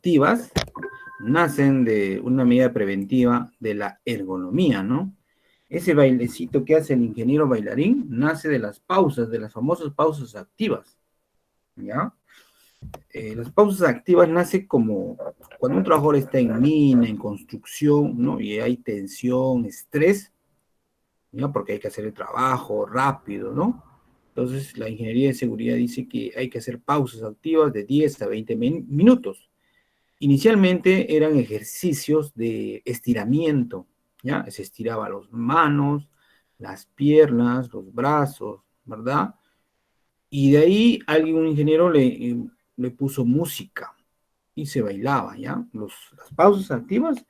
activas nacen de una medida preventiva de la ergonomía, ¿no? Ese bailecito que hace el ingeniero bailarín nace de las pausas, de las famosas pausas activas, ¿ya? Las pausas activas nace como cuando un trabajador está en mina, en construcción, ¿no? Y hay tensión, estrés, ¿ya? Porque hay que hacer el trabajo rápido, ¿no? Entonces, la ingeniería de seguridad dice que hay que hacer pausas activas de 10 a 20 minutos. Inicialmente eran ejercicios de estiramiento, ¿ya? Se estiraba las manos, las piernas, los brazos, ¿verdad? Y de ahí alguien, un ingeniero, le puso música y se bailaba, ¿ya? Las pausas activas,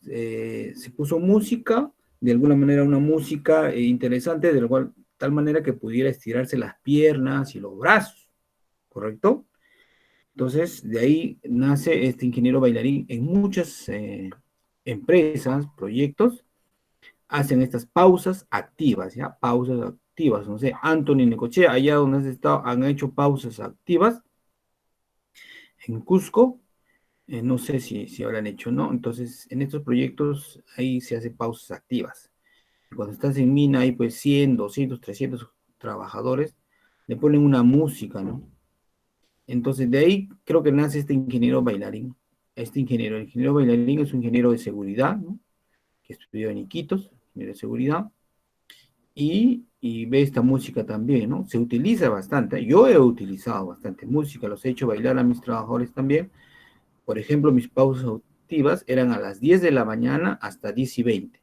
se puso música, de alguna manera una música interesante, de la cual, tal manera que pudiera estirarse las piernas y los brazos, ¿correcto? Entonces, de ahí nace este ingeniero bailarín en muchas empresas, proyectos, hacen estas pausas activas, ¿ya? Pausas activas. No sé, Anthony Necochea, allá donde has estado, han hecho pausas activas en Cusco. No sé si habrán hecho, ¿no? Entonces, en estos proyectos ahí se hace pausas activas. Cuando estás en mina, hay pues 100, 200, 300 trabajadores, le ponen una música, ¿no? Entonces, de ahí creo que nace este ingeniero bailarín. El ingeniero bailarín es un ingeniero de seguridad, ¿no? Que estudió en Iquitos, ingeniero de seguridad, y ve esta música también, ¿no? Se utiliza bastante. Yo he utilizado bastante música, los he hecho bailar a mis trabajadores también. Por ejemplo, mis pausas activas eran a las 10 de la mañana hasta 10:20.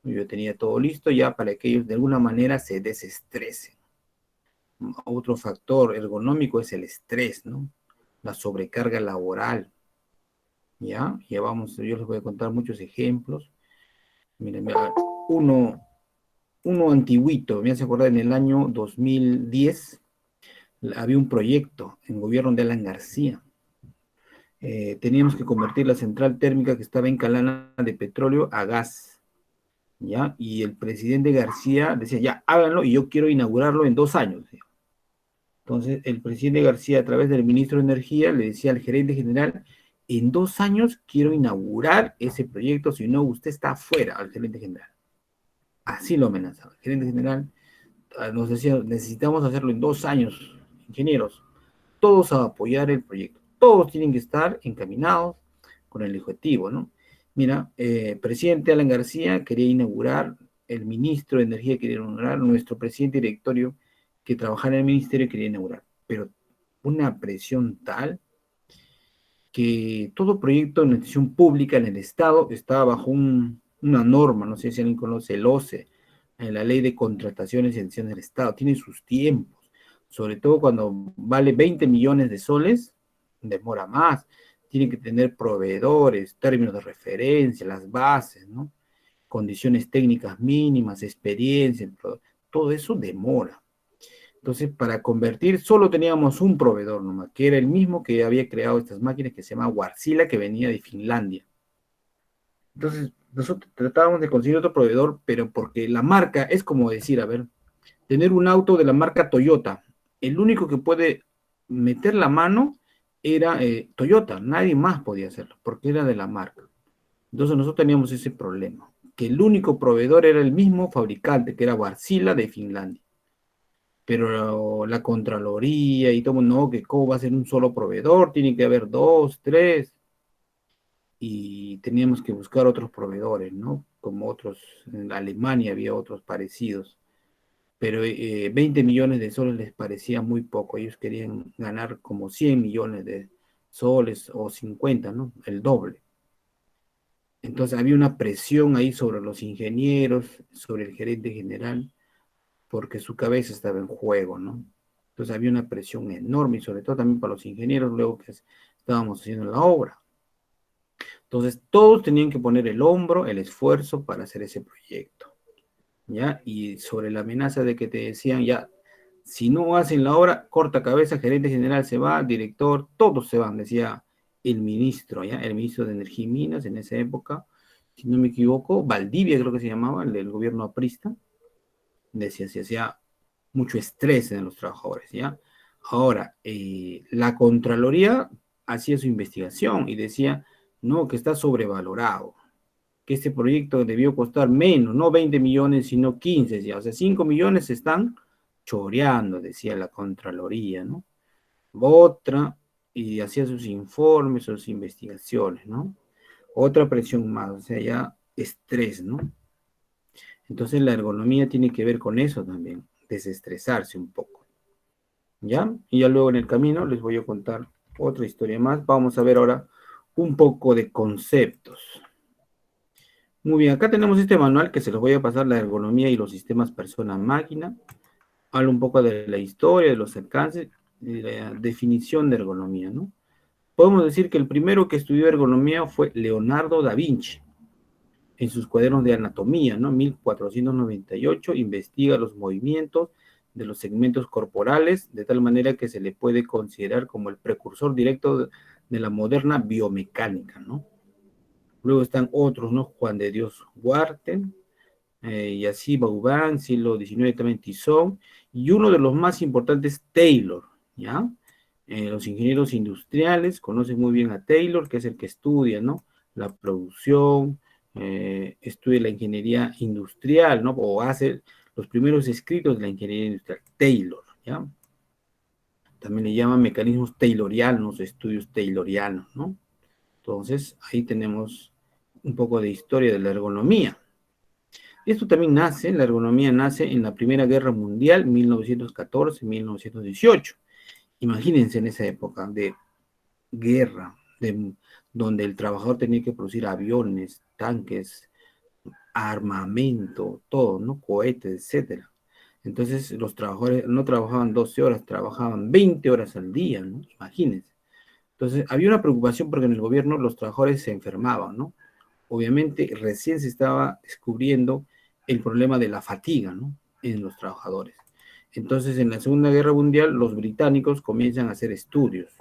Yo tenía todo listo ya para que ellos de alguna manera se desestresen. Otro factor ergonómico es el estrés, ¿no? La sobrecarga laboral, ¿ya? Ya vamos, yo les voy a contar muchos ejemplos. Miren, mira, uno, uno antiguito, me hace acordar en el año 2010, había un proyecto en gobierno de Alan García. Teníamos que convertir la central térmica que estaba en Calana de petróleo a gas, ¿ya? Y el presidente García decía, ya, háganlo y yo quiero inaugurarlo en 2 años. Entonces, el presidente García, a través del ministro de Energía, le decía al gerente general, en 2 años quiero inaugurar ese proyecto, si no, usted está fuera, al gerente general. Así lo amenazaba. El gerente general nos decía, necesitamos hacerlo en 2 años, ingenieros, todos a apoyar el proyecto. Todos tienen que estar encaminados con el objetivo, ¿no? Mira, presidente Alan García quería inaugurar, el ministro de Energía quería inaugurar, nuestro presidente directorio que trabajara en el ministerio quería inaugurar, pero una presión tal que todo proyecto de administración pública en el Estado está bajo una norma, no sé si alguien conoce el OCE, en la ley de contrataciones y elecciones del Estado, tiene sus tiempos, sobre todo cuando vale 20 millones de soles, demora más, tiene que tener proveedores, términos de referencia, las bases, ¿no? Condiciones técnicas mínimas, experiencia, todo eso demora. Entonces, para convertir, solo teníamos un proveedor nomás, que era el mismo que había creado estas máquinas, que se llama Wärtsilä, que venía de Finlandia. Entonces, nosotros tratábamos de conseguir otro proveedor, pero porque la marca es como decir, a ver, tener un auto de la marca Toyota. El único que puede meter la mano era Toyota, nadie más podía hacerlo, porque era de la marca. Entonces nosotros teníamos ese problema, que el único proveedor era el mismo fabricante, que era Wärtsilä de Finlandia. Pero la Contraloría y todo, no, que cómo va a ser un solo proveedor, tiene que haber dos, tres, y teníamos que buscar otros proveedores, ¿no? Como otros, en Alemania había otros parecidos, pero 20 millones de soles les parecía muy poco, ellos querían ganar como 100 millones de soles o 50, ¿no? El doble. Entonces había una presión ahí sobre los ingenieros, sobre el gerente general, porque su cabeza estaba en juego, ¿no? Entonces había una presión enorme y sobre todo también para los ingenieros luego que estábamos haciendo la obra. Entonces todos tenían que poner el hombro, el esfuerzo para hacer ese proyecto, ¿ya? Y sobre la amenaza de que te decían, ya, si no hacen la obra, corta cabeza, gerente general se va, director, todos se van, decía el ministro, ¿ya? El ministro de Energía y Minas en esa época, si no me equivoco, Valdivia creo que se llamaba, el del gobierno aprista, decía, se hacía mucho estrés en los trabajadores, ¿ya? Ahora, la Contraloría hacía su investigación y decía, no, que está sobrevalorado, que este proyecto debió costar menos, no 20 millones, sino 15, ya. O sea, 5 millones se están choreando, decía la Contraloría, ¿no? Otra, y hacía sus informes, sus investigaciones, ¿no? Otra presión más, o sea, ya estrés, ¿no? Entonces la ergonomía tiene que ver con eso también, desestresarse un poco, ¿ya? Y ya luego en el camino les voy a contar otra historia más. Vamos a ver ahora un poco de conceptos. Muy bien, acá tenemos este manual que se los voy a pasar, la ergonomía y los sistemas persona-máquina. Habla un poco de la historia, de los alcances y la definición de ergonomía, ¿no? Podemos decir que el primero que estudió ergonomía fue Leonardo da Vinci. En sus cuadernos de anatomía, ¿no? 1498, investiga los movimientos de los segmentos corporales, de tal manera que se le puede considerar como el precursor directo de la moderna biomecánica, ¿no? Luego están otros, ¿no? Juan de Dios Huarte, y así Vauban, siglo XIX también Tizón, y uno de los más importantes, Taylor, ¿ya? Los ingenieros industriales conocen muy bien a Taylor, que es el que estudia, ¿no? La producción, estudia la ingeniería industrial, ¿no? O hace los primeros escritos de la ingeniería industrial, Taylor, ¿ya? También le llaman mecanismos taylorianos, estudios taylorianos, ¿no? Entonces, ahí tenemos un poco de historia de la ergonomía. Esto también nace, la ergonomía nace en la Primera Guerra Mundial, 1914-1918. Imagínense en esa época de guerra, donde el trabajador tenía que producir aviones, tanques, armamento, todo, ¿no? Cohetes, etcétera. Entonces los trabajadores no trabajaban 12 horas, trabajaban 20 horas al día, ¿no? Imagínense. Entonces había una preocupación porque en el gobierno los trabajadores se enfermaban, ¿no? Obviamente recién se estaba descubriendo el problema de la fatiga, ¿no? En los trabajadores. Entonces, en la Segunda Guerra Mundial, los británicos comienzan a hacer estudios,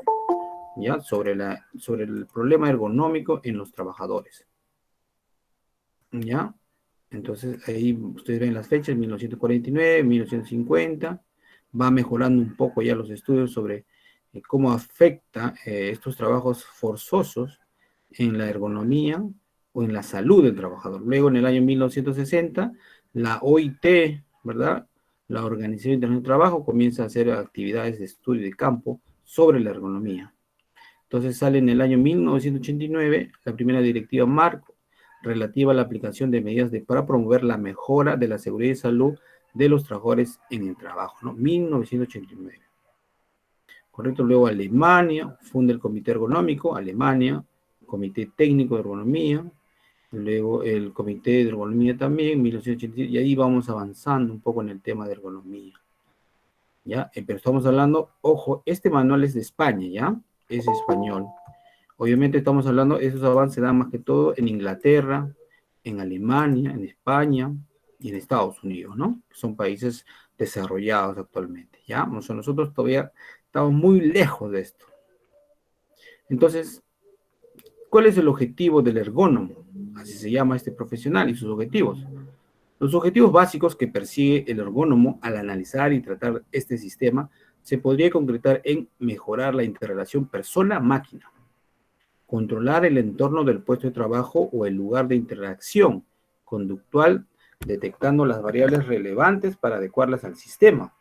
¿ya? Sobre el problema ergonómico en los trabajadores, ¿ya? Entonces, ahí ustedes ven las fechas, 1949, 1950, va mejorando un poco ya los estudios sobre cómo afecta estos trabajos forzosos en la ergonomía o en la salud del trabajador. Luego, en el año 1960, la OIT, ¿verdad? La Organización Internacional del Trabajo comienza a hacer actividades de estudio de campo sobre la ergonomía. Entonces sale en el año 1989 la primera directiva marco relativa a la aplicación de medidas para promover la mejora de la seguridad y salud de los trabajadores en el trabajo, ¿no? 1989. Correcto, luego Alemania funda el Comité Ergonómico, Alemania, Comité Técnico de Ergonomía, luego el Comité de Ergonomía también, 1987, y ahí vamos avanzando un poco en el tema de ergonomía. ¿Ya? Pero estamos hablando, ojo, este manual es de España, ¿ya? Es español. Obviamente estamos hablando, esos avances se dan más que todo en Inglaterra, en Alemania, en España y en Estados Unidos, ¿no? Son países desarrollados actualmente, ¿ya? Nosotros todavía estamos muy lejos de esto. Entonces, ¿cuál es el objetivo del ergónomo? Así se llama este profesional y sus objetivos. Los objetivos básicos que persigue el ergónomo al analizar y tratar este sistema se podría concretar en mejorar la interrelación persona-máquina, controlar el entorno del puesto de trabajo o el lugar de interacción conductual, detectando las variables relevantes para adecuarlas al sistema,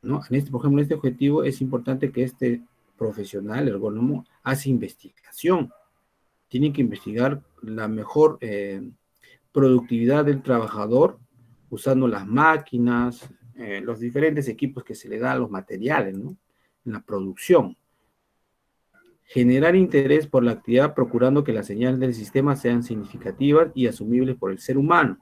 ¿no? Por ejemplo, en este objetivo es importante que este profesional, ergónomo, hace investigación. Tiene que investigar la mejor productividad del trabajador usando las máquinas, los diferentes equipos que se le dan, los materiales, ¿no? En la producción. Generar interés por la actividad procurando que las señales del sistema sean significativas y asumibles por el ser humano.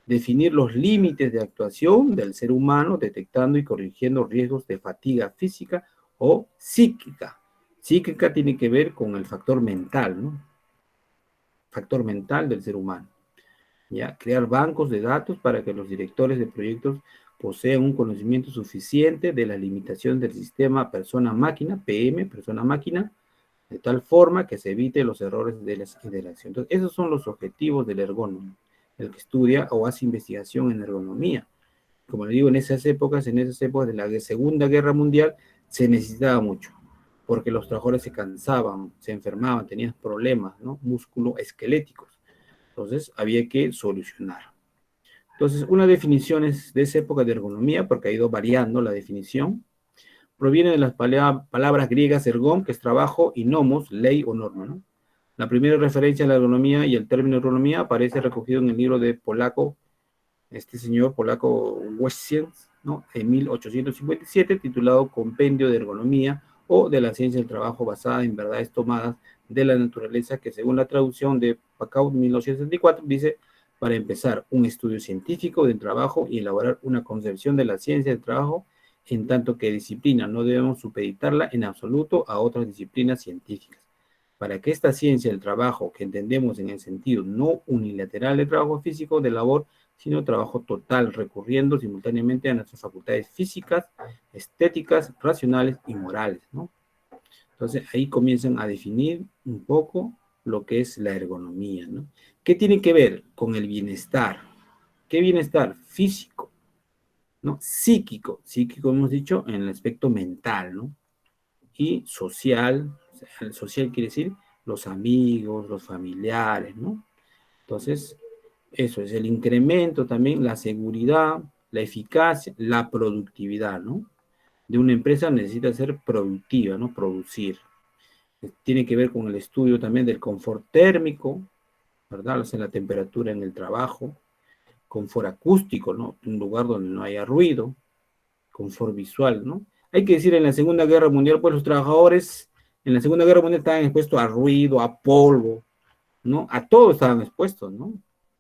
Definir los límites de actuación del ser humano, detectando y corrigiendo riesgos de fatiga física o psíquica. Psíquica tiene que ver con el factor mental, ¿no? Factor mental del ser humano. ¿Ya? Crear bancos de datos para que los directores de proyectos posean un conocimiento suficiente de la limitación del sistema persona-máquina, PM, persona-máquina, de tal forma que se evite los errores de la acción. Entonces, esos son los objetivos del ergónomo, el que estudia o hace investigación en ergonomía. Como le digo, en esas épocas de la Segunda Guerra Mundial, se necesitaba mucho, porque los trabajadores se cansaban, se enfermaban, tenían problemas, ¿no? Músculo-esqueléticos. Entonces, había que solucionar. Entonces, una definición es de esa época de ergonomía, porque ha ido variando la definición, proviene de las palabras griegas ergon, que es trabajo, y nomos, ley o norma, ¿no? La primera referencia a la ergonomía y el término ergonomía aparece recogido en el libro de polaco, este señor polaco Wessiens, ¿no? En 1857, titulado Compendio de Ergonomía o de la Ciencia del Trabajo basada en verdades tomadas de la naturaleza, que según la traducción de Pacaud 1964 dice: para empezar, un estudio científico del trabajo y elaborar una concepción de la ciencia del trabajo, en tanto que disciplina no debemos supeditarla en absoluto a otras disciplinas científicas. Para que esta ciencia del trabajo, que entendemos en el sentido no unilateral de trabajo físico, de labor, sino trabajo total, recurriendo simultáneamente a nuestras facultades físicas, estéticas, racionales y morales, ¿no? Entonces ahí comienzan a definir un poco lo que es la ergonomía, ¿no? ¿Qué tiene que ver con el bienestar? ¿Qué bienestar? Físico, ¿no? Psíquico, psíquico hemos dicho en el aspecto mental, ¿no? Y social, o sea, el social quiere decir los amigos, los familiares, ¿no? Entonces, eso es el incremento también, la seguridad, la eficacia, la productividad, ¿no? De una empresa necesita ser productiva, ¿no? Producir. Tiene que ver con el estudio también del confort térmico, ¿verdad? O sea, la temperatura en el trabajo, confort acústico, ¿no? Un lugar donde no haya ruido, confort visual, ¿no? Hay que decir, en la Segunda Guerra Mundial, pues los trabajadores en la Segunda Guerra Mundial estaban expuestos a ruido, a polvo, ¿no? A todo estaban expuestos, ¿no?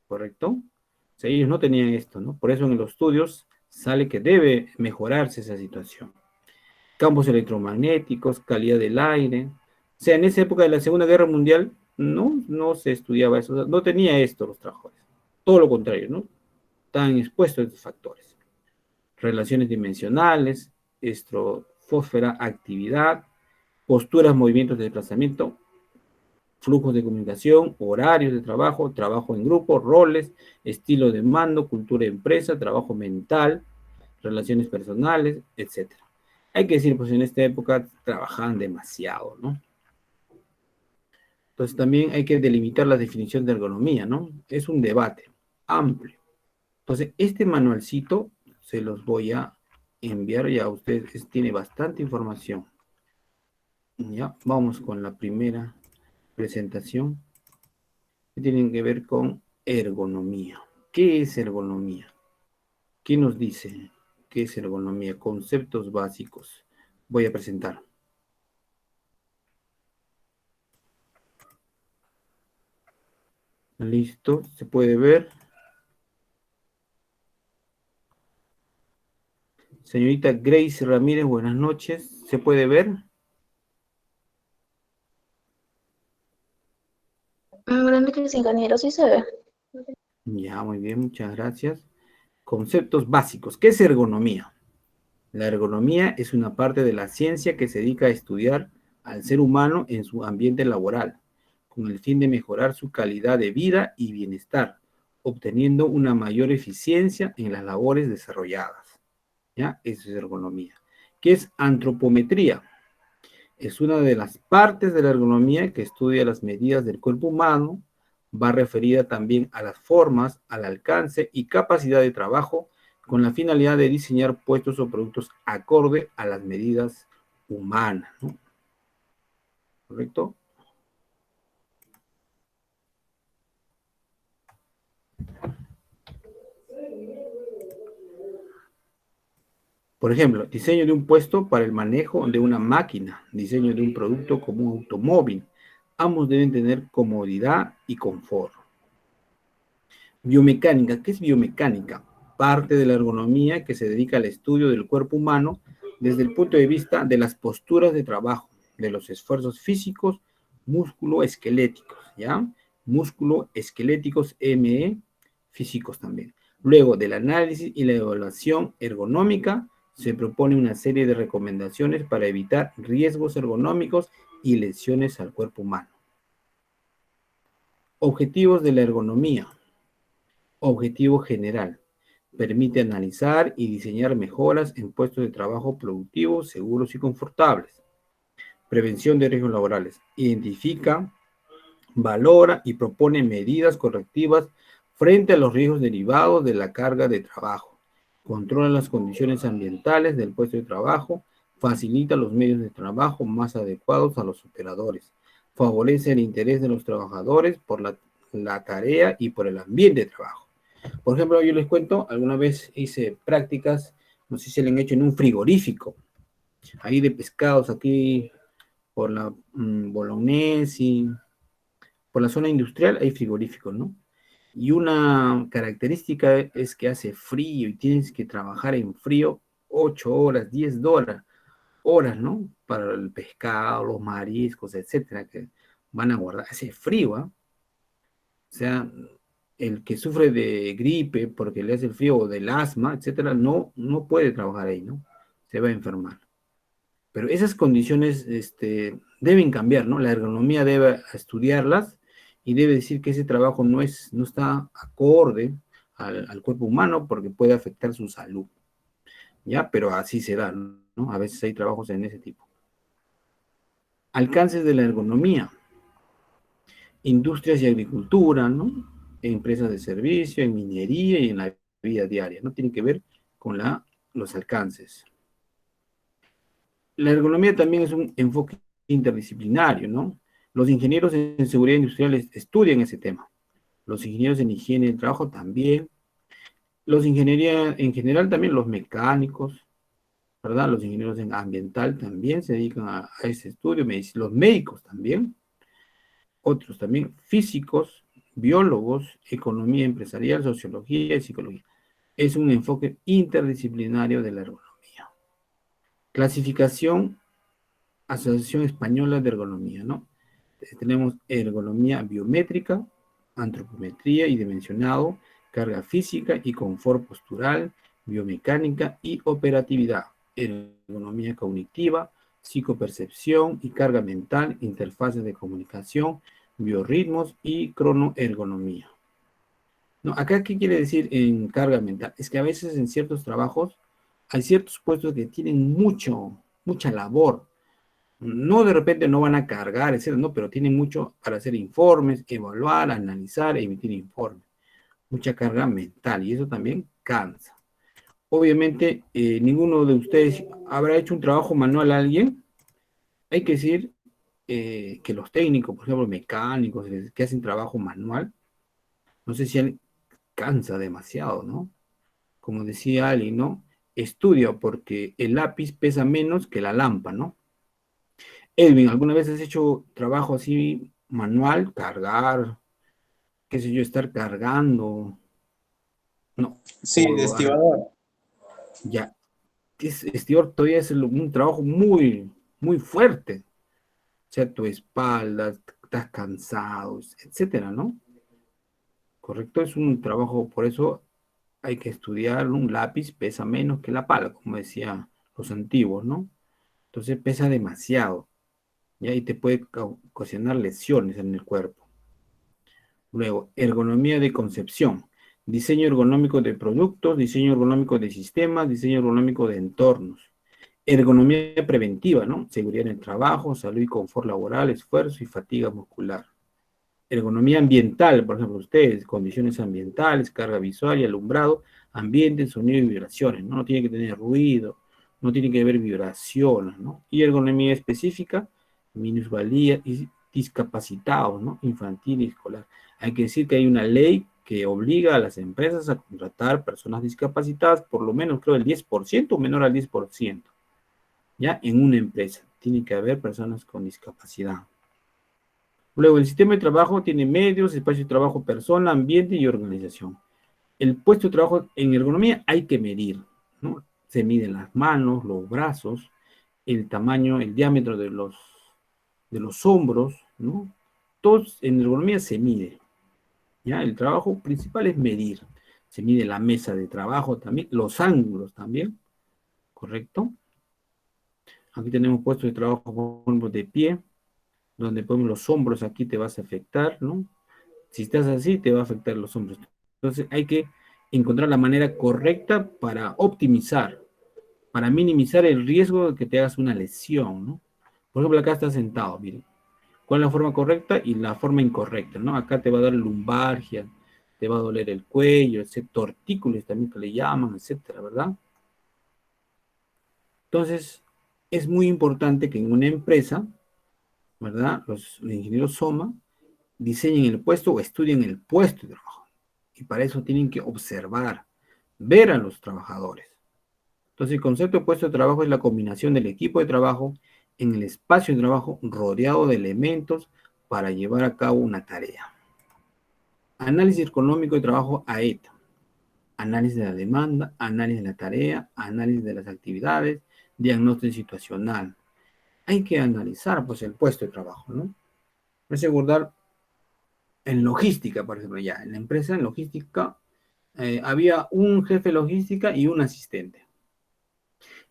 ¿Correcto? O sea, ellos no tenían esto, ¿no? Por eso en los estudios sale que debe mejorarse esa situación. Campos electromagnéticos, calidad del aire. O sea, en esa época de la Segunda Guerra Mundial no se estudiaba eso, no tenía esto los trabajadores. Todo lo contrario, ¿no? Estaban expuestos a estos factores. Relaciones dimensionales, estrofósfera, actividad, posturas, movimientos de desplazamiento, flujos de comunicación, horarios de trabajo, trabajo en grupo, roles, estilo de mando, cultura de empresa, trabajo mental, relaciones personales, etcétera. Hay que decir, pues en esta época trabajaban demasiado, ¿no? Entonces también hay que delimitar la definición de ergonomía, ¿no? Es un debate amplio. Entonces, este manualcito se los voy a enviar ya a ustedes, tiene bastante información. Ya, vamos con la primera presentación, que tienen que ver con ergonomía. ¿Qué es ergonomía? ¿Qué nos dice? ¿Qué es ergonomía? Conceptos básicos. Voy a presentar. Listo, se puede ver. Señorita Grace Ramírez, buenas noches. ¿Se puede ver? Buenas noches, ingeniero, sí se ve. Ya, muy bien, muchas gracias. Conceptos básicos. ¿Qué es ergonomía? La ergonomía es una parte de la ciencia que se dedica a estudiar al ser humano en su ambiente laboral, con el fin de mejorar su calidad de vida y bienestar, obteniendo una mayor eficiencia en las labores desarrolladas. ¿Ya? Eso es ergonomía. ¿Qué es antropometría? Es una de las partes de la ergonomía que estudia las medidas del cuerpo humano, va referida también a las formas, al alcance y capacidad de trabajo, con la finalidad de diseñar puestos o productos acorde a las medidas humanas, ¿no? ¿Correcto? Por ejemplo, diseño de un puesto para el manejo de una máquina, diseño de un producto como un automóvil. Ambos deben tener comodidad y confort. Biomecánica. ¿Qué es biomecánica? Parte de la ergonomía que se dedica al estudio del cuerpo humano desde el punto de vista de las posturas de trabajo, de los esfuerzos físicos, músculo-esqueléticos, ¿ya? Músculo-esqueléticos, ME, físicos también. Luego del análisis y la evaluación ergonómica, se propone una serie de recomendaciones para evitar riesgos ergonómicos y lesiones al cuerpo humano. Objetivos de la ergonomía. Objetivo general. Permite analizar y diseñar mejoras en puestos de trabajo productivos, seguros y confortables. Prevención de riesgos laborales. Identifica, valora y propone medidas correctivas frente a los riesgos derivados de la carga de trabajo. Controla las condiciones ambientales del puesto de trabajo, facilita los medios de trabajo más adecuados a los operadores, favorece el interés de los trabajadores por la tarea y por el ambiente de trabajo. Por ejemplo, yo les cuento, alguna vez hice prácticas, no sé si se le han hecho en un frigorífico, ahí de pescados, aquí por la Bolognesi, por la zona industrial hay frigoríficos, ¿no? Y una característica es que hace frío y tienes que trabajar en frío 8 horas, 10 horas, ¿no? Para el pescado, los mariscos, etcétera, que van a guardar. Hace frío, ¿ah? O sea, el que sufre de gripe porque le hace el frío o del asma, etcétera, no puede trabajar ahí, ¿no? Se va a enfermar. Pero esas condiciones deben cambiar, ¿no? La ergonomía debe estudiarlas y debe decir que ese trabajo no está acorde al cuerpo humano porque puede afectar su salud, ¿ya? Pero así se da, ¿no? A veces hay trabajos en ese tipo. Alcances de la ergonomía. Industrias y agricultura, ¿no? Empresas de servicio, en minería y en la vida diaria, ¿no? Tiene que ver con los alcances. La ergonomía también es un enfoque interdisciplinario, ¿no? Los ingenieros en seguridad industrial estudian ese tema. Los ingenieros en higiene del trabajo también. Los ingeniería en general también, los mecánicos, ¿verdad? Los ingenieros en ambiental también se dedican a ese estudio. Los médicos también. Otros también, físicos, biólogos, economía empresarial, sociología y psicología. Es un enfoque interdisciplinario de la ergonomía. Clasificación, Asociación Española de Ergonomía, ¿no? Tenemos ergonomía biométrica, antropometría y dimensionado, carga física y confort postural, biomecánica y operatividad, ergonomía cognitiva, psicopercepción y carga mental, interfaces de comunicación, biorritmos y cronoergonomía. No, acá, ¿qué quiere decir en carga mental? Es que a veces en ciertos trabajos hay ciertos puestos que tienen mucha labor. No de repente no van a cargar, etcétera, no, pero tienen mucho para hacer informes, evaluar, analizar, emitir informes. Mucha carga mental y eso también cansa. Obviamente, ninguno de ustedes habrá hecho un trabajo manual a alguien. Hay que decir que los técnicos, por ejemplo, mecánicos, que hacen trabajo manual, no sé si cansa demasiado, ¿no? Como decía Ali, ¿no? Estudia porque el lápiz pesa menos que la lámpara, ¿no? Edwin, ¿alguna vez has hecho trabajo así manual? Cargar, qué sé yo, estar cargando, no, Sí, de o estibador. ya, estibador todavía es un trabajo muy fuerte. O sea, tu espalda, estás cansado, etcétera, ¿no? Correcto, es un trabajo, por eso hay que estudiar, un lápiz pesa menos que la pala, como decían los antiguos, ¿no? Entonces pesa demasiado, y ahí te puede ocasionar lesiones en el cuerpo. Luego, ergonomía de concepción, diseño ergonómico de productos, diseño ergonómico de sistemas, diseño ergonómico de entornos. Ergonomía preventiva, ¿no? Seguridad en el trabajo, salud y confort laboral, esfuerzo y fatiga muscular. Ergonomía ambiental, por ejemplo, ustedes, condiciones ambientales, carga visual y alumbrado, ambiente, sonido y vibraciones, ¿no? No tiene que tener ruido, no tiene que haber vibraciones, ¿no? Y ergonomía específica, minusvalía y discapacitados, ¿no? Infantil y escolar. Hay que decir que hay una ley que obliga a las empresas a contratar personas discapacitadas, por lo menos creo el 10% o menor al 10%, ¿ya? En una empresa. Tiene que haber personas con discapacidad. Luego, el sistema de trabajo tiene medios, espacio de trabajo, persona, ambiente y organización. El puesto de trabajo en ergonomía hay que medir, ¿no? Se miden las manos, los brazos, el tamaño, el diámetro de los hombros, ¿no? Todos en ergonomía se mide, ¿ya? El trabajo principal es medir. Se mide la mesa de trabajo también, los ángulos también, ¿correcto? Aquí tenemos puestos de trabajo, por ejemplo, de pie, donde ponemos los hombros, aquí te vas a afectar, ¿no? Si estás así, te va a afectar los hombros. Entonces hay que encontrar la manera correcta para optimizar, para minimizar el riesgo de que te hagas una lesión, ¿no? Por ejemplo, acá está sentado, miren. ¿Cuál es la forma correcta y la forma incorrecta, ¿no? Acá te va a dar lumbalgia, te va a doler el cuello, excepto tortícolis también que le llaman, etcétera, ¿verdad? Entonces, es muy importante que en una empresa, ¿verdad? Los ingenieros SOMA diseñen el puesto o estudien el puesto de trabajo. Y para eso tienen que observar, ver a los trabajadores. Entonces, el concepto de puesto de trabajo es la combinación del equipo de trabajo en el espacio de trabajo rodeado de elementos para llevar a cabo una tarea. Análisis económico de trabajo AETA. Análisis de la demanda, análisis de la tarea, análisis de las actividades, diagnóstico situacional. Hay que analizar pues el puesto de trabajo, ¿no? Asegurar en logística, por ejemplo, ya en la empresa en logística había un jefe de logística y un asistente.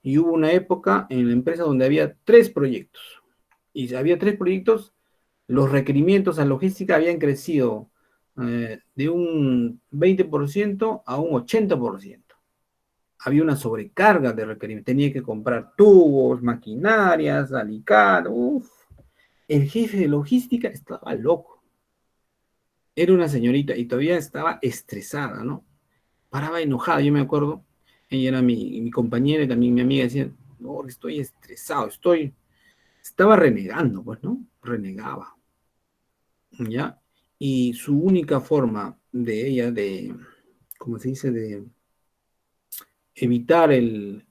Y hubo una época en la empresa donde había 3 proyectos. Y si había 3 proyectos, los requerimientos a logística habían crecido de un 20% a un 80%. Había una sobrecarga de requerimientos. Tenía que comprar tubos, maquinarias, alicates. Uf. El jefe de logística estaba loco. Era una señorita y todavía estaba estresada, ¿no? Paraba enojada, yo me acuerdo. Ella era mi compañera y también mi amiga. Decía, no, estoy estresado, estaba renegando, pues, ¿no? Renegaba, ¿ya? Y su única forma de ella, ¿cómo se dice? De evitar el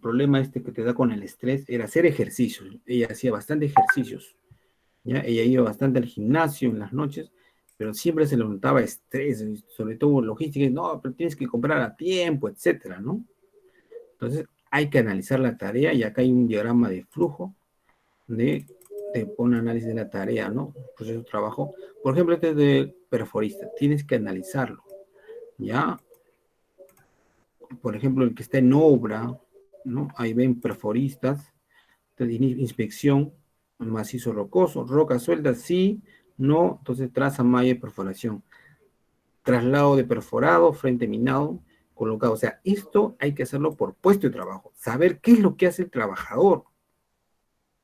problema este que te da con el estrés, era hacer ejercicios. Ella hacía bastante ejercicios, ¿ya? Ella iba bastante al gimnasio en las noches, pero siempre se le notaba estrés, sobre todo logística, no, pero tienes que comprar a tiempo, etcétera, ¿no? Entonces, hay que analizar la tarea y acá hay un diagrama de flujo de, te pone análisis de la tarea, ¿no? Proceso de trabajo. Por ejemplo, este es de perforista, tienes que analizarlo, ¿ya? Por ejemplo, el que está en obra, ¿no? Ahí ven perforistas, inspección, macizo rocoso, roca suelta, sí, no, entonces traza malla y perforación. Traslado de perforado, frente minado, colocado. O sea, esto hay que hacerlo por puesto de trabajo, saber qué es lo que hace el trabajador.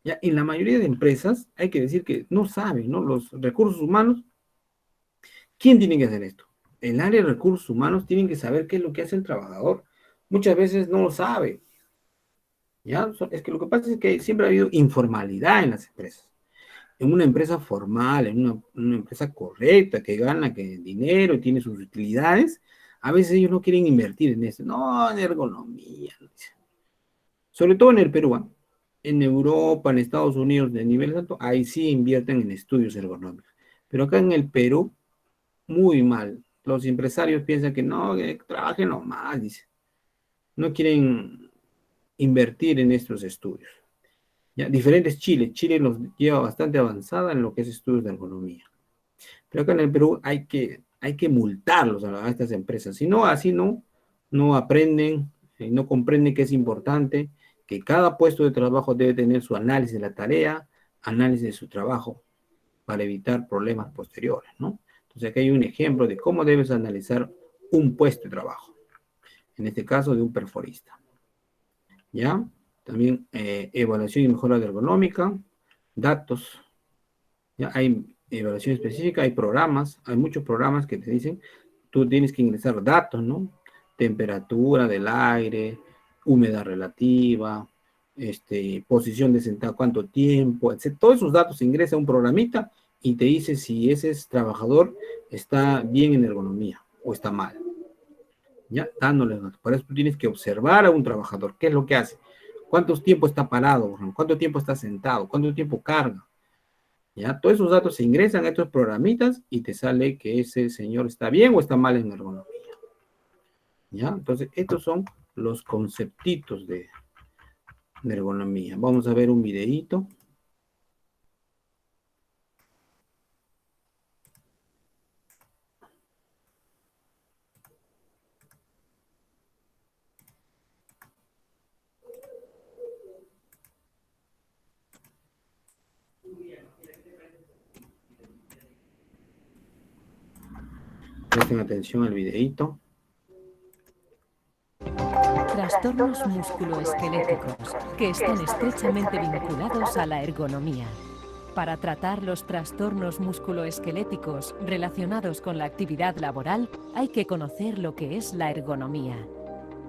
Ya, en la mayoría de empresas hay que decir que no saben, ¿no? Los recursos humanos, ¿quién tiene que hacer esto? El área de recursos humanos tienen que saber qué es lo que hace el trabajador. Muchas veces no lo sabe. ¿Ya? Es que lo que pasa es que siempre ha habido informalidad en las empresas. En una empresa formal, en una empresa correcta, que gana que dinero y tiene sus utilidades, a veces ellos no quieren invertir en eso. No, en ergonomía. Sobre todo en el Perú, ¿eh? En Europa, en Estados Unidos, de nivel alto, ahí sí invierten en estudios ergonómicos. Pero acá en el Perú, muy mal. Los empresarios piensan que no, que trabajen nomás, dice. No quieren invertir en estos estudios. Ya, diferentes Chile. Chile los lleva bastante avanzada en lo que es estudios de ergonomía. Pero acá en el Perú hay que multarlos a estas empresas. Si no, así no aprenden, no comprenden que es importante, que cada puesto de trabajo debe tener su análisis de la tarea, análisis de su trabajo, para evitar problemas posteriores, ¿no? Entonces aquí hay un ejemplo de cómo debes analizar un puesto de trabajo, en este caso de un perforista, ¿ya? También evaluación y mejora ergonómica, datos, ¿ya? Hay evaluación específica, hay programas, hay muchos programas que te dicen, tú tienes que ingresar datos, ¿no? Temperatura del aire, humedad relativa, posición de sentado, cuánto tiempo, etc. Todos esos datos se ingresa a un programita y te dice si ese trabajador está bien en ergonomía o está mal. ¿Ya? Dándole datos. Por eso tú tienes que observar a un trabajador, qué es lo que hace, cuánto tiempo está parado, cuánto tiempo está sentado, cuánto tiempo carga. ¿Ya? Todos esos datos se ingresan a estos programitas y te sale que ese señor está bien o está mal en ergonomía. ¿Ya? Entonces, estos son los conceptitos de ergonomía. Vamos a ver un videíto. Presten atención al videíto. Tras trastornos musculoesqueléticos, que están estrechamente vinculados a la ergonomía. Para tratar los trastornos musculoesqueléticos relacionados con la actividad laboral, hay que conocer lo que es la ergonomía.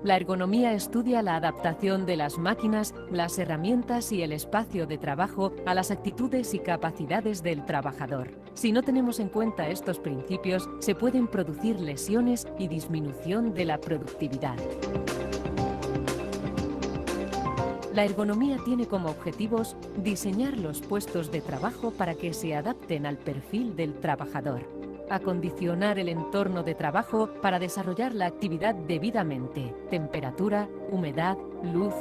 La ergonomía estudia la adaptación de las máquinas, las herramientas y el espacio de trabajo a las actitudes y capacidades del trabajador. Si no tenemos en cuenta estos principios, se pueden producir lesiones y disminución de la productividad. La ergonomía tiene como objetivos diseñar los puestos de trabajo para que se adapten al perfil del trabajador, acondicionar el entorno de trabajo para desarrollar la actividad debidamente, temperatura, humedad, luz,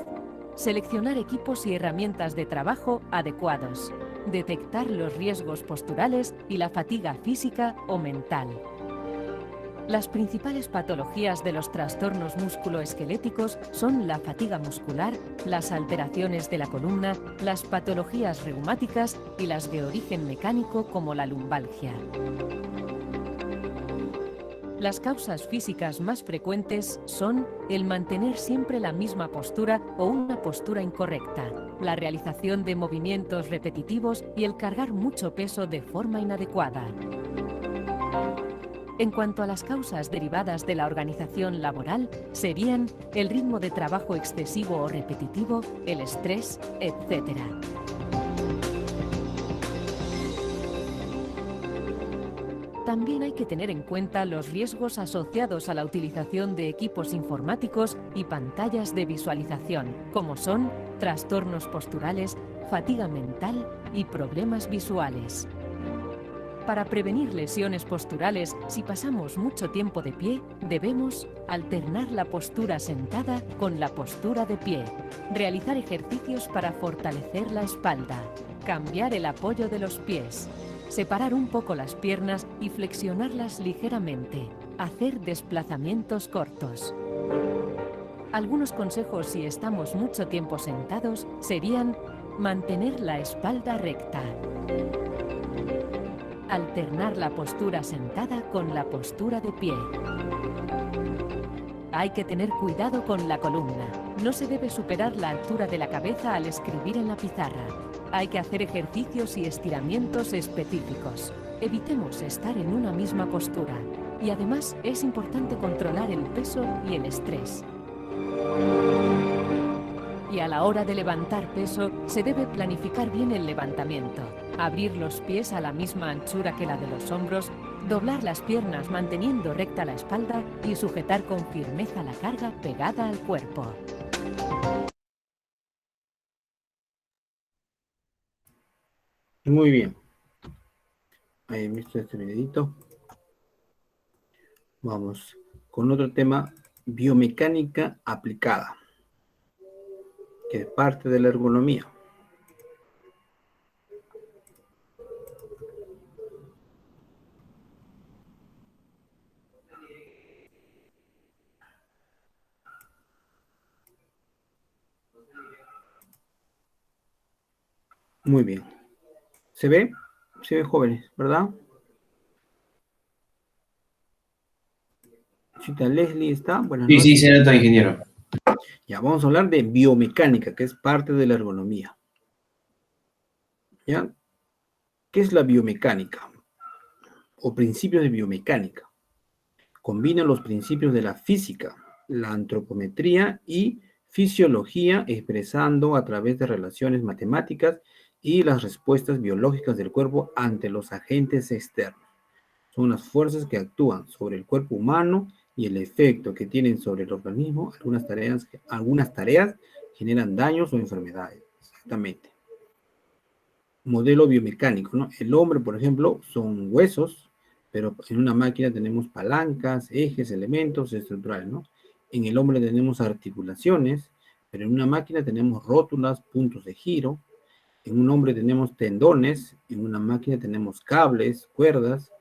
seleccionar equipos y herramientas de trabajo adecuados, detectar los riesgos posturales y la fatiga física o mental. Las principales patologías de los trastornos musculoesqueléticos son la fatiga muscular, las alteraciones de la columna, las patologías reumáticas y las de origen mecánico como la lumbalgia. Las causas físicas más frecuentes son el mantener siempre la misma postura o una postura incorrecta, la realización de movimientos repetitivos y el cargar mucho peso de forma inadecuada. En cuanto a las causas derivadas de la organización laboral, serían el ritmo de trabajo excesivo o repetitivo, el estrés, etc. También hay que tener en cuenta los riesgos asociados a la utilización de equipos informáticos y pantallas de visualización, como son trastornos posturales, fatiga mental y problemas visuales. Para prevenir lesiones posturales, si pasamos mucho tiempo de pie, debemos alternar la postura sentada con la postura de pie, realizar ejercicios para fortalecer la espalda, cambiar el apoyo de los pies, separar un poco las piernas y flexionarlas ligeramente, hacer desplazamientos cortos. Algunos consejos si estamos mucho tiempo sentados serían mantener la espalda recta, alternar la postura sentada con la postura de pie. Hay que tener cuidado con la columna. No se debe superar la altura de la cabeza al escribir en la pizarra. Hay que hacer ejercicios y estiramientos específicos. Evitemos estar en una misma postura. Y además es importante controlar el peso y el estrés. Y a la hora de levantar peso, se debe planificar bien el levantamiento. Abrir los pies a la misma anchura que la de los hombros, doblar las piernas manteniendo recta la espalda y sujetar con firmeza la carga pegada al cuerpo. Muy bien. Ahí han visto este videito. Vamos con otro tema, biomecánica aplicada, que es parte de la ergonomía. Muy bien. ¿Se ve? Se ve, jóvenes, ¿verdad? Chita Leslie está. Buenas Sí, sí, noches. se nota, ingeniero. Ya, vamos a hablar de biomecánica, que es parte de la ergonomía. ¿Ya? ¿Qué es la biomecánica? O principios de biomecánica. Combina los principios de la física, la antropometría y fisiología, expresando a través de relaciones matemáticas y las respuestas biológicas del cuerpo ante los agentes externos. Son las fuerzas que actúan sobre el cuerpo humano y el efecto que tienen sobre el organismo. Algunas tareas generan daños o enfermedades. Exactamente. Modelo biomecánico, ¿no? El hombre, por ejemplo, son huesos, pero en una máquina tenemos palancas, ejes, elementos estructurales, ¿no? En el hombre tenemos articulaciones, pero en una máquina tenemos rótulas, puntos de giro. En un hombre tenemos tendones, en una máquina tenemos cables, cuerdas.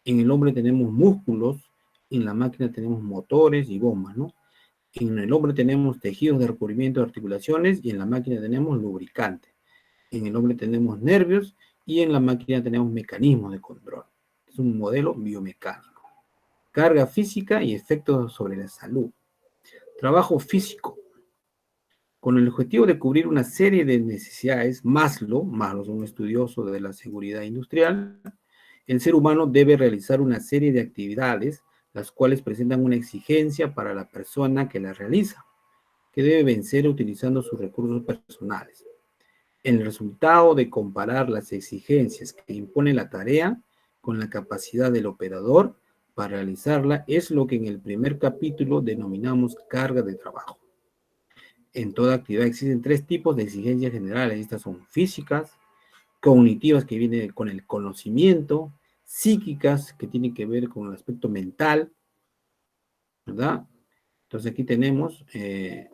En el hombre tenemos músculos, en la máquina tenemos motores y gomas, ¿no? En el hombre tenemos tejidos de recubrimiento de articulaciones y en la máquina tenemos lubricante. En el hombre tenemos nervios y en la máquina tenemos mecanismos de control. Es un modelo biomecánico. Carga física y efectos sobre la salud. Trabajo físico. Con el objetivo de cubrir una serie de necesidades, Maslow es un estudioso de la seguridad industrial, el ser humano debe realizar una serie de actividades, las cuales presentan una exigencia para la persona que las realiza, que debe vencer utilizando sus recursos personales. El resultado de comparar las exigencias que impone la tarea con la capacidad del operador para realizarla es lo que en el primer capítulo denominamos carga de trabajo. En toda actividad existen tres tipos de exigencias generales. Estas son físicas, cognitivas, que vienen con el conocimiento, psíquicas, que tienen que ver con el aspecto mental, ¿verdad? Entonces aquí tenemos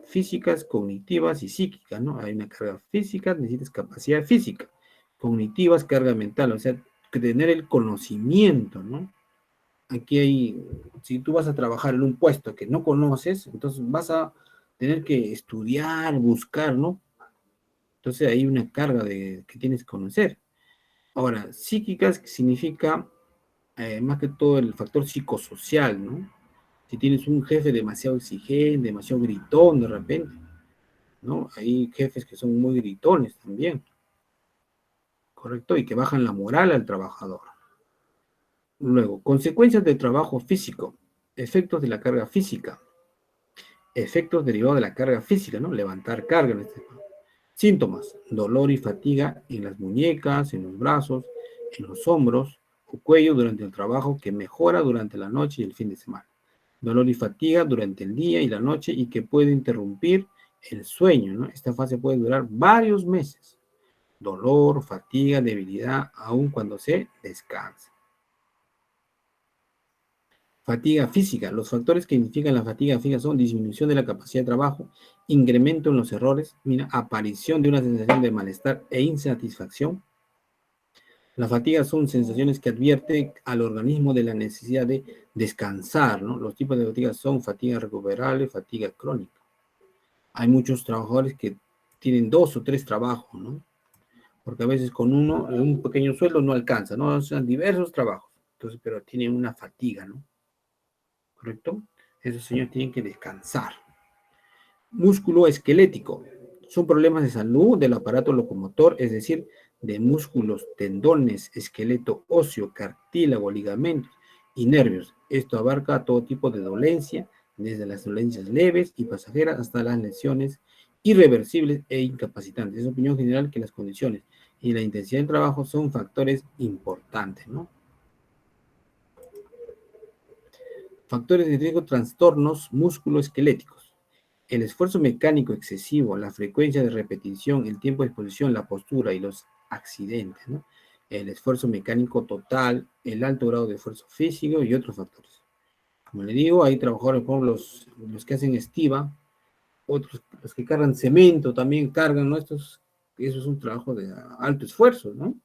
físicas, cognitivas y psíquicas, ¿no? Hay una carga física, necesitas capacidad física. Cognitivas, carga mental, o sea, que tener el conocimiento, ¿no? Aquí hay, si tú vas a trabajar en un puesto que no conoces, entonces vas a tener que estudiar, buscar, ¿no? Entonces hay una carga que tienes que conocer. Ahora, psíquicas significa más que todo el factor psicosocial, ¿no? Si tienes un jefe demasiado exigente, demasiado gritón de repente, ¿no? Hay jefes que son muy gritones también, ¿correcto? Y que bajan la moral al trabajador. Luego, consecuencias del trabajo físico, efectos de la carga física, efectos derivados de la carga física, ¿no? Levantar carga en este caso. Síntomas, dolor y fatiga en las muñecas, en los brazos, en los hombros o cuello durante el trabajo que mejora durante la noche y el fin de semana. Dolor y fatiga durante el día y la noche y que puede interrumpir el sueño, ¿no? Esta fase puede durar varios meses. Dolor, fatiga, debilidad, aun cuando se descansa. Fatiga física. Los factores que indican la fatiga física son disminución de la capacidad de trabajo, incremento en los errores, aparición de una sensación de malestar e insatisfacción. La fatiga son sensaciones que advierten al organismo de la necesidad de descansar, ¿no? Los tipos de fatiga son fatiga recuperable, fatiga crónica. Hay muchos trabajadores que tienen 2 o 3 trabajos, ¿no? Porque a veces con un pequeño sueldo no alcanza, ¿no? O sea, diversos trabajos. Entonces, pero tienen una fatiga, ¿no? ¿Correcto? Esos señores tienen que descansar. Músculo esquelético. Son problemas de salud del aparato locomotor, es decir, de músculos, tendones, esqueleto óseo, cartílago, ligamentos y nervios. Esto abarca todo tipo de dolencia, desde las dolencias leves y pasajeras hasta las lesiones irreversibles e incapacitantes. Es opinión general que las condiciones y la intensidad del trabajo son factores importantes, ¿no? Factores de riesgo, trastornos musculoesqueléticos. El esfuerzo mecánico excesivo, la frecuencia de repetición, el tiempo de exposición, la postura y los accidentes, ¿no? El esfuerzo mecánico total, el alto grado de esfuerzo físico y otros factores. Como le digo, hay trabajadores como los que hacen estiva, otros los que cargan cemento también cargan, ¿no? Eso es un trabajo de alto esfuerzo, ¿no?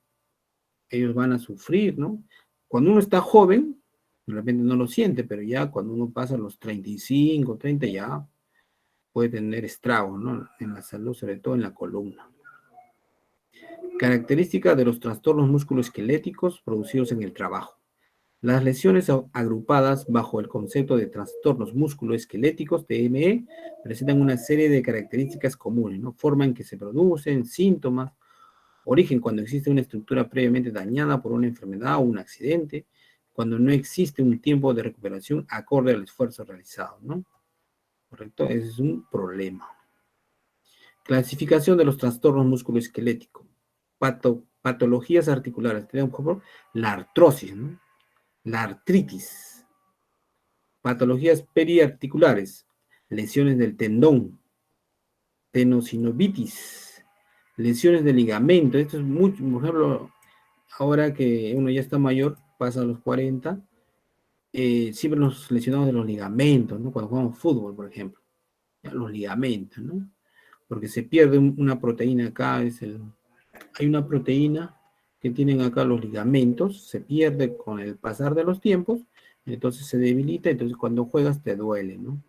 Ellos van a sufrir, ¿no? Cuando uno está joven, de repente no lo siente, pero ya cuando uno pasa los 35, 30, ya puede tener estragos, ¿no? En la salud, sobre todo en la columna. Característica de los trastornos musculoesqueléticos producidos en el trabajo. Las lesiones agrupadas bajo el concepto de trastornos musculoesqueléticos, TME, presentan una serie de características comunes, ¿no? Forma en que se producen, síntomas, origen cuando existe una estructura previamente dañada por una enfermedad o un accidente, cuando no existe un tiempo de recuperación acorde al esfuerzo realizado, ¿no? ¿Correcto? Ese es un problema. Clasificación de los trastornos musculoesqueléticos. Patologías articulares. Tenemos, por ejemplo, la artrosis, ¿no? La artritis. Patologías periarticulares. Lesiones del tendón. Tenosinovitis. Lesiones del ligamento. Esto es mucho, por ejemplo, ahora que uno ya está mayor, pasa a los 40, siempre nos lesionamos de los ligamentos, ¿no? Cuando jugamos fútbol, por ejemplo. Ya, los ligamentos, ¿no? Porque se pierde una proteína acá, hay una proteína que tienen acá los ligamentos, se pierde con el pasar de los tiempos, entonces se debilita, entonces cuando juegas te duele, ¿no?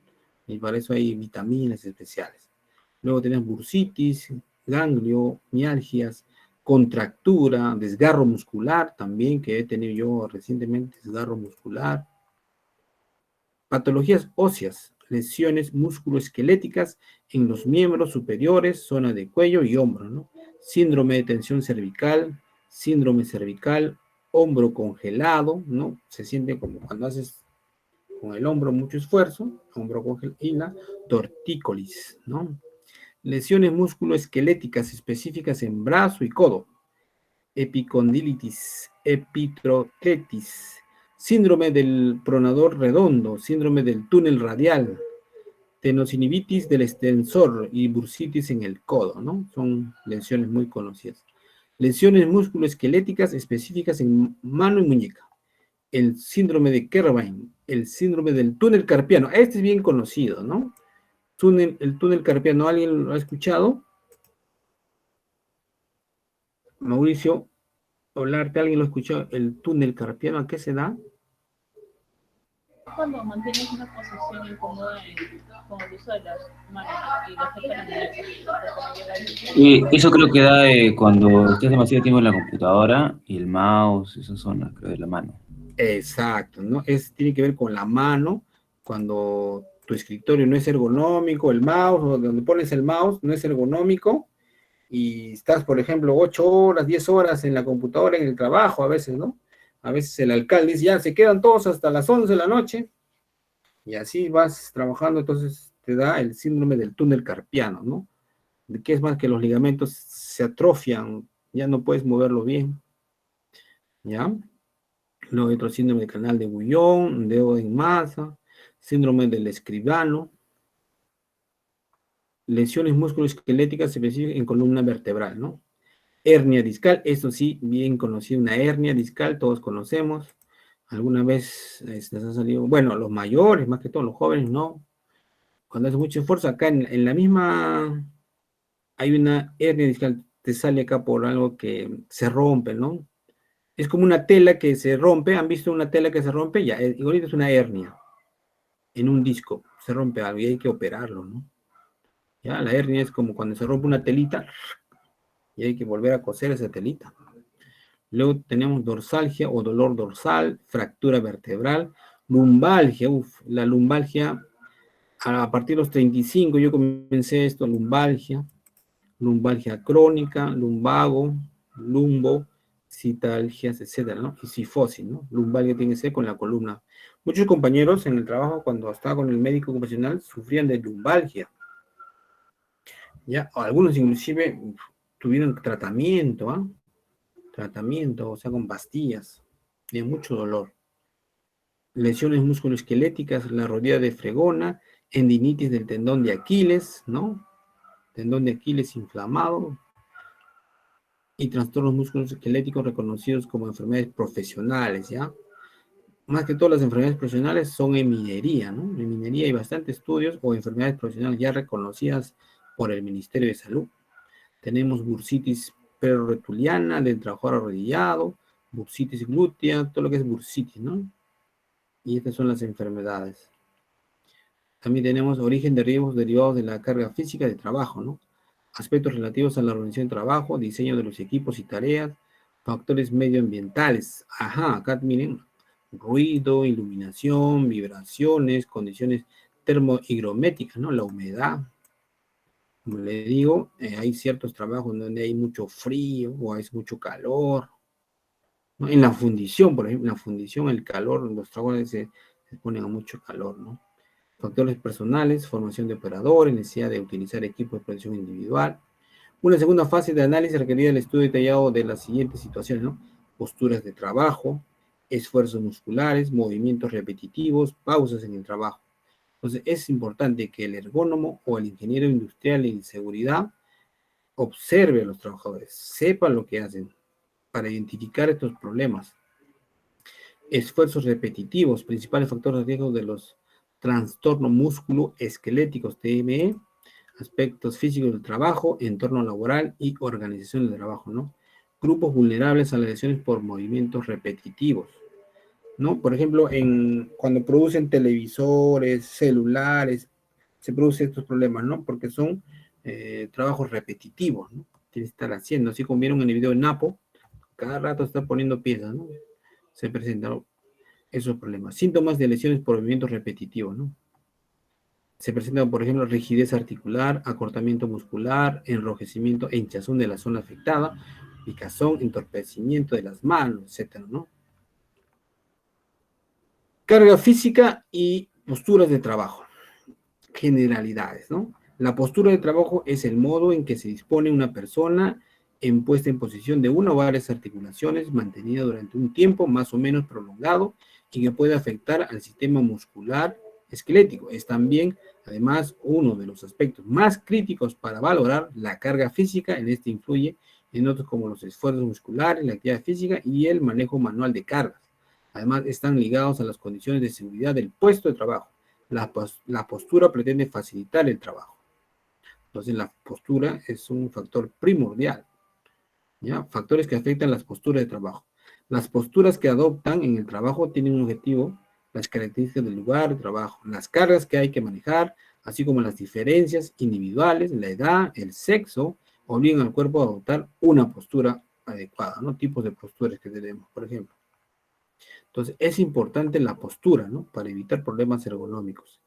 Y para eso hay vitaminas especiales. Luego tenemos bursitis, ganglio, mialgias, contractura, desgarro muscular también, que he tenido yo recientemente, desgarro muscular. Patologías óseas, lesiones musculoesqueléticas en los miembros superiores, zona de cuello y hombro, ¿no? Síndrome de tensión cervical, síndrome cervical, hombro congelado, ¿no? Se siente como cuando haces con el hombro mucho esfuerzo, hombro congelado, y la tortícolis, ¿no? Lesiones musculoesqueléticas específicas en brazo y codo, epicondilitis, epitrocletis, síndrome del pronador redondo, síndrome del túnel radial, tenosinivitis del extensor y bursitis en el codo, ¿no? Son lesiones muy conocidas. Lesiones musculoesqueléticas específicas en mano y muñeca. El síndrome de Kerrvine, el síndrome del túnel carpiano. Este es bien conocido, ¿no? El túnel carpiano, ¿alguien lo ha escuchado? Mauricio, Olarte, ¿alguien lo ha escuchado? El túnel carpiano, ¿a qué se da? Cuando mantienes una posición incómoda con el uso de las manos y la afecta la muñeca. Y eso creo que da cuando estás demasiado tiempo en la computadora y el mouse, esas zonas, creo, de la mano. Exacto, ¿no? Tiene que ver con la mano, cuando tu escritorio no es ergonómico, el mouse, o donde pones el mouse no es ergonómico, y estás, por ejemplo, 8 horas, 10 horas en la computadora, en el trabajo, a veces, ¿no? A veces el alcalde dice, ya se quedan todos hasta las 11 de la noche, y así vas trabajando, entonces te da el síndrome del túnel carpiano, ¿no? De que es más que los ligamentos se atrofian, ya no puedes moverlo bien, ¿ya? Luego hay otro síndrome del canal de Bouillon, dedo en masa, síndrome del escribano, lesiones musculoesqueléticas específicas en columna vertebral, ¿no? Hernia discal, eso sí, bien conocido, una hernia discal, todos conocemos. Alguna vez les ha salido, bueno, los mayores, más que todos los jóvenes, no. Cuando hace mucho esfuerzo, acá en la misma, hay una hernia discal, te sale acá por algo que se rompe, ¿no? Es como una tela que se rompe, ¿han visto una tela que se rompe? Ya, igualito es una hernia en un disco, se rompe algo y hay que operarlo, ¿no? Ya, la hernia es como cuando se rompe una telita y hay que volver a coser esa telita. Luego tenemos dorsalgia o dolor dorsal, fractura vertebral, lumbalgia, la lumbalgia, a partir de los 35 yo comencé esto, lumbalgia crónica, lumbago, lumbo, citalgias, etcétera, ¿no? Y cifosis, ¿no? Lumbalgia tiene que ser con la columna. Muchos compañeros en el trabajo, cuando estaba con el médico ocupacional, sufrían de lumbalgia. Ya, algunos inclusive tuvieron tratamiento, ¿ah? Tratamiento, o sea, con pastillas. Tenían mucho dolor. Lesiones musculoesqueléticas, la rodilla de fregona, endinitis del tendón de Aquiles, ¿no? Tendón de Aquiles inflamado, y trastornos musculoesqueléticos reconocidos como enfermedades profesionales, ¿ya? Más que todas las enfermedades profesionales son en minería, ¿no? En minería hay bastantes estudios o enfermedades profesionales ya reconocidas por el Ministerio de Salud. Tenemos bursitis perroretuliana del trabajador arrodillado, bursitis glútea, todo lo que es bursitis, ¿no? Y estas son las enfermedades. También tenemos origen de riesgos derivados de la carga física de trabajo, ¿no? Aspectos relativos a la organización de trabajo, diseño de los equipos y tareas, factores medioambientales. Ajá, acá miren, ruido, iluminación, vibraciones, condiciones termohigrométricas, ¿no? La humedad. Como le digo, hay ciertos trabajos donde hay mucho frío o hay mucho calor, ¿no? En la fundición, por ejemplo, en la fundición, el calor, los trabajos se ponen a mucho calor, ¿no? Factores personales, formación de operadores, necesidad de utilizar equipos de protección individual. Una segunda fase de análisis requería el estudio detallado de las siguientes situaciones, ¿no? Posturas de trabajo, esfuerzos musculares, movimientos repetitivos, pausas en el trabajo. Entonces, es importante que el ergónomo o el ingeniero industrial en seguridad observe a los trabajadores, sepa lo que hacen para identificar estos problemas. Esfuerzos repetitivos, principales factores de riesgo de los trastornos musculoesqueléticos, TME, aspectos físicos del trabajo, entorno laboral y organización del trabajo, ¿no? Grupos vulnerables a las lesiones por movimientos repetitivos, ¿no? Por ejemplo, cuando producen televisores, celulares, se producen estos problemas, ¿no? Porque son trabajos repetitivos, ¿no? Tienes que estar haciendo, así como vieron en el video de Napo, cada rato está poniendo piezas, ¿no? Se presentan esos problemas. Síntomas de lesiones por movimientos repetitivos, ¿no? Se presenta, por ejemplo, rigidez articular, acortamiento muscular, enrojecimiento e hinchazón de la zona afectada, picazón, entorpecimiento de las manos, etcétera, ¿no? Carga física y posturas de trabajo. Generalidades, ¿no? La postura de trabajo es el modo en que se dispone una persona puesta en posición de una o varias articulaciones mantenida durante un tiempo más o menos prolongado y que puede afectar al sistema muscular esquelético. Es también, además, uno de los aspectos más críticos para valorar la carga física. En este influye en otros como los esfuerzos musculares, la actividad física y el manejo manual de cargas. Además, están ligados a las condiciones de seguridad del puesto de trabajo. La postura pretende facilitar el trabajo. Entonces, la postura es un factor primordial, ¿ya? Factores que afectan las posturas de trabajo. Las posturas que adoptan en el trabajo tienen un objetivo, las características del lugar de trabajo, las cargas que hay que manejar, así como las diferencias individuales, la edad, el sexo, obligan al cuerpo a adoptar una postura adecuada, ¿no? Tipos de posturas que tenemos, por ejemplo. Entonces, es importante la postura, ¿no? Para evitar problemas ergonómicos.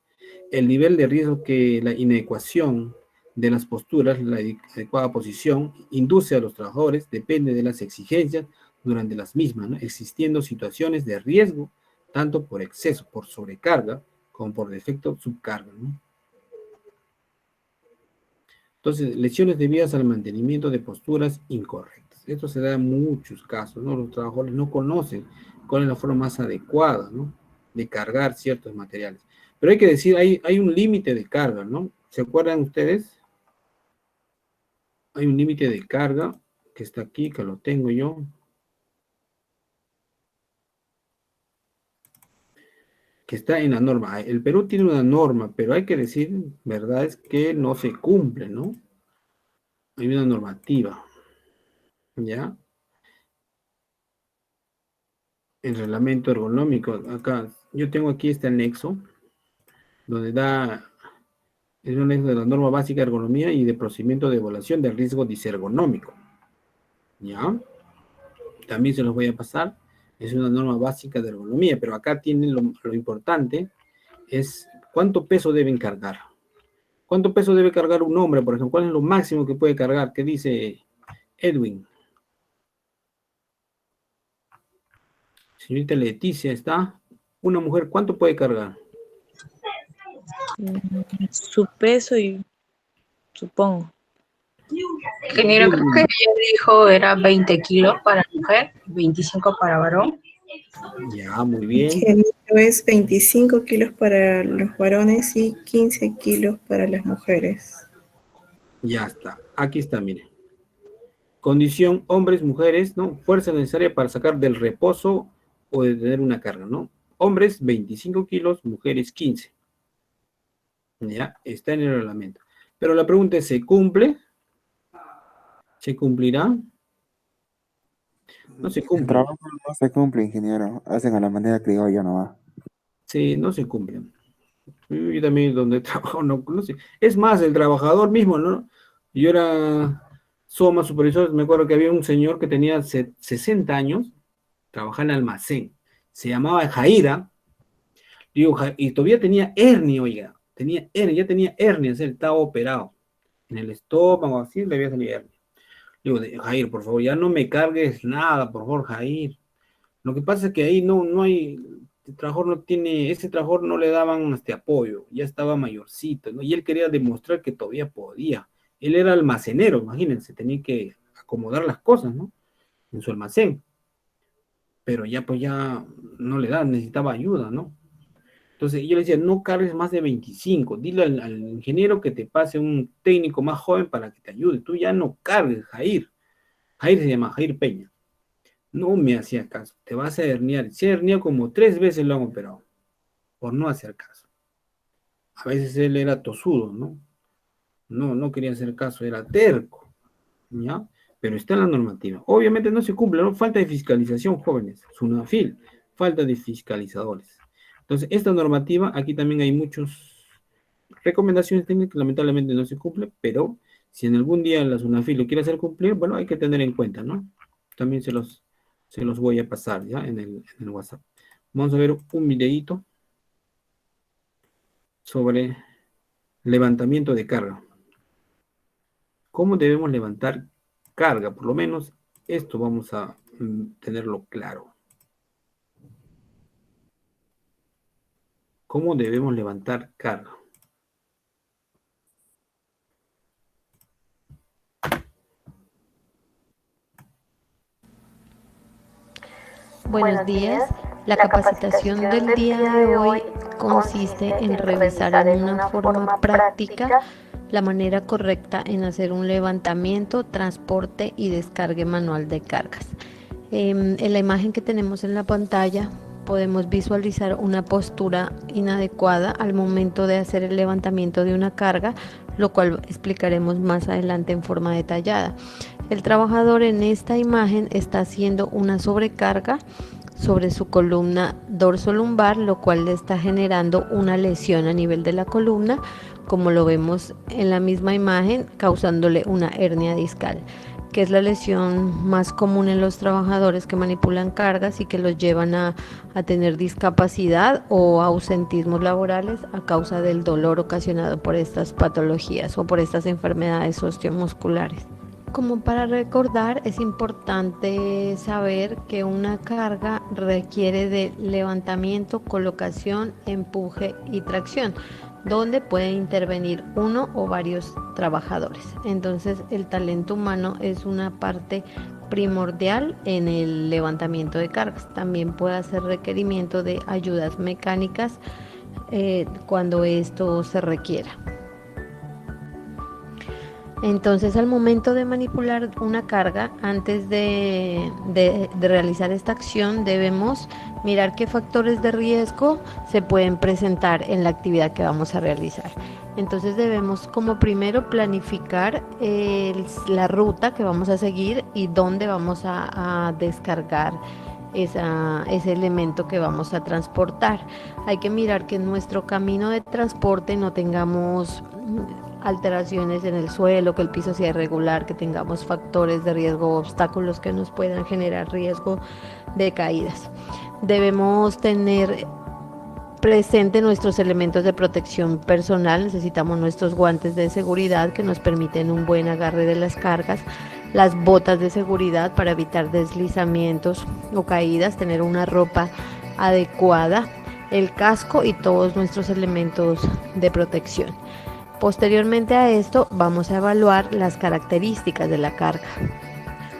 El nivel de riesgo que la inadecuación de las posturas, la adecuada posición, induce a los trabajadores depende de las exigencias durante las mismas, ¿no? Existiendo situaciones de riesgo, tanto por exceso, por sobrecarga, como por defecto subcarga, ¿no? Entonces, lesiones debidas al mantenimiento de posturas incorrectas. Esto se da en muchos casos, ¿no? Los trabajadores no conocen cuál es la forma más adecuada, ¿no? De cargar ciertos materiales. Pero hay que decir, hay un límite de carga, ¿no? ¿Se acuerdan ustedes? Hay un límite de carga que está aquí, que lo tengo yo. Que está en la norma. El Perú tiene una norma, pero hay que decir, verdad, es que no se cumple, ¿no? Hay una normativa, ¿ya? El reglamento ergonómico, acá, yo tengo aquí este anexo, donde es un anexo de la norma básica de ergonomía y de procedimiento de evaluación del riesgo disergonómico, ¿ya? También se los voy a pasar, es una norma básica de ergonomía, pero acá tienen lo importante, es cuánto peso deben cargar. ¿Cuánto peso debe cargar un hombre, por ejemplo? ¿Cuál es lo máximo que puede cargar? ¿Qué dice Edwin? Señorita Leticia, ¿está? Una mujer, ¿cuánto puede cargar? Su peso y supongo. Ingeniero, creo que ella dijo era 20 kilos para mujer, 25 para varón. Ya, muy bien. Ingeniero, es 25 kilos para los varones y 15 kilos para las mujeres. Ya está. Aquí está, mire. Condición, hombres, mujeres, ¿no? Fuerza necesaria para sacar del reposo o de tener una carga, ¿no? Hombres, 25 kilos, mujeres, 15. Ya, está en el reglamento. Pero la pregunta es, ¿se cumple? ¿Se cumplirá? No se El cumple. trabajo no se cumple, ingeniero. Hacen a la manera criolla nomás. Sí, no se cumple. Yo también donde trabajo no sé. Es más, el trabajador mismo, ¿no? Yo era Soma supervisor, me acuerdo que había un señor que tenía 60 años, trabajaba en almacén, se llamaba Jaira, digo, y todavía tenía hernia, oiga, tenía hernia, ya tenía hernia, él estaba operado, en el estómago, así le había salido hernia. Digo, Jair, por favor, ya no me cargues nada, por favor, Jair. Lo que pasa es que ahí no hay, el trabajador no tiene, ese trabajador no le daban apoyo, ya estaba mayorcito, ¿no? Y él quería demostrar que todavía podía. Él era almacenero, imagínense, tenía que acomodar las cosas, ¿no? En su almacén. Pero ya pues ya no le da, necesitaba ayuda, ¿no? Entonces yo le decía, no cargues más de 25, dile al ingeniero que te pase un técnico más joven para que te ayude. Tú ya no cargues, Jair. Jair se llama Jair Peña. No me hacía caso, te vas a herniar. Se hernió como 3 veces lo han operado, por no hacer caso. A veces él era tosudo, ¿no? No quería hacer caso, era terco, ¿ya? Pero está en la normativa. Obviamente no se cumple, ¿no? Falta de fiscalización, jóvenes. SUNAFIL, falta de fiscalizadores. Entonces, esta normativa, aquí también hay muchas recomendaciones técnicas que lamentablemente no se cumple, pero si en algún día la SUNAFIL lo quiere hacer cumplir, bueno, hay que tener en cuenta, ¿no? También se los voy a pasar ya en el WhatsApp. Vamos a ver un videito sobre Levantamiento de carga. ¿Cómo debemos levantar carga? Por lo menos esto vamos a tenerlo claro. ¿Cómo debemos levantar carga? Buenos días. La capacitación del día de hoy consiste en revisar en una forma práctica la manera correcta en hacer un levantamiento, transporte y descargue manual de cargas. En la imagen que tenemos en la pantalla podemos visualizar una postura inadecuada al momento de hacer el levantamiento de una carga, lo cual explicaremos más adelante en forma detallada. El trabajador en esta imagen está haciendo una sobrecarga sobre su columna dorsolumbar, lo cual le está generando una lesión a nivel de la columna, como lo vemos en la misma imagen, causándole una hernia discal, que es la lesión más común en los trabajadores que manipulan cargas y que los llevan a tener discapacidad o ausentismos laborales a causa del dolor ocasionado por estas patologías o por estas enfermedades osteomusculares. Como para recordar, es importante saber que una carga requiere de levantamiento, colocación, empuje y tracción, donde pueden intervenir uno o varios trabajadores. Entonces, el talento humano es una parte primordial en el levantamiento de cargas. También puede hacer requerimiento de ayudas mecánicas cuando esto se requiera. Entonces, al momento de manipular una carga, antes de realizar esta acción, debemos mirar qué factores de riesgo se pueden presentar en la actividad que vamos a realizar. Entonces, debemos como primero planificar la ruta que vamos a seguir y dónde vamos a descargar ese elemento que vamos a transportar. Hay que mirar que en nuestro camino de transporte no tengamos alteraciones en el suelo, que el piso sea irregular, que tengamos factores de riesgo, obstáculos que nos puedan generar riesgo de caídas. Debemos tener presente nuestros elementos de protección personal. Necesitamos nuestros guantes de seguridad que nos permiten un buen agarre de las cargas, las botas de seguridad para evitar deslizamientos o caídas, tener una ropa adecuada, el casco y todos nuestros elementos de protección. Posteriormente a esto, vamos a evaluar las características de la carga.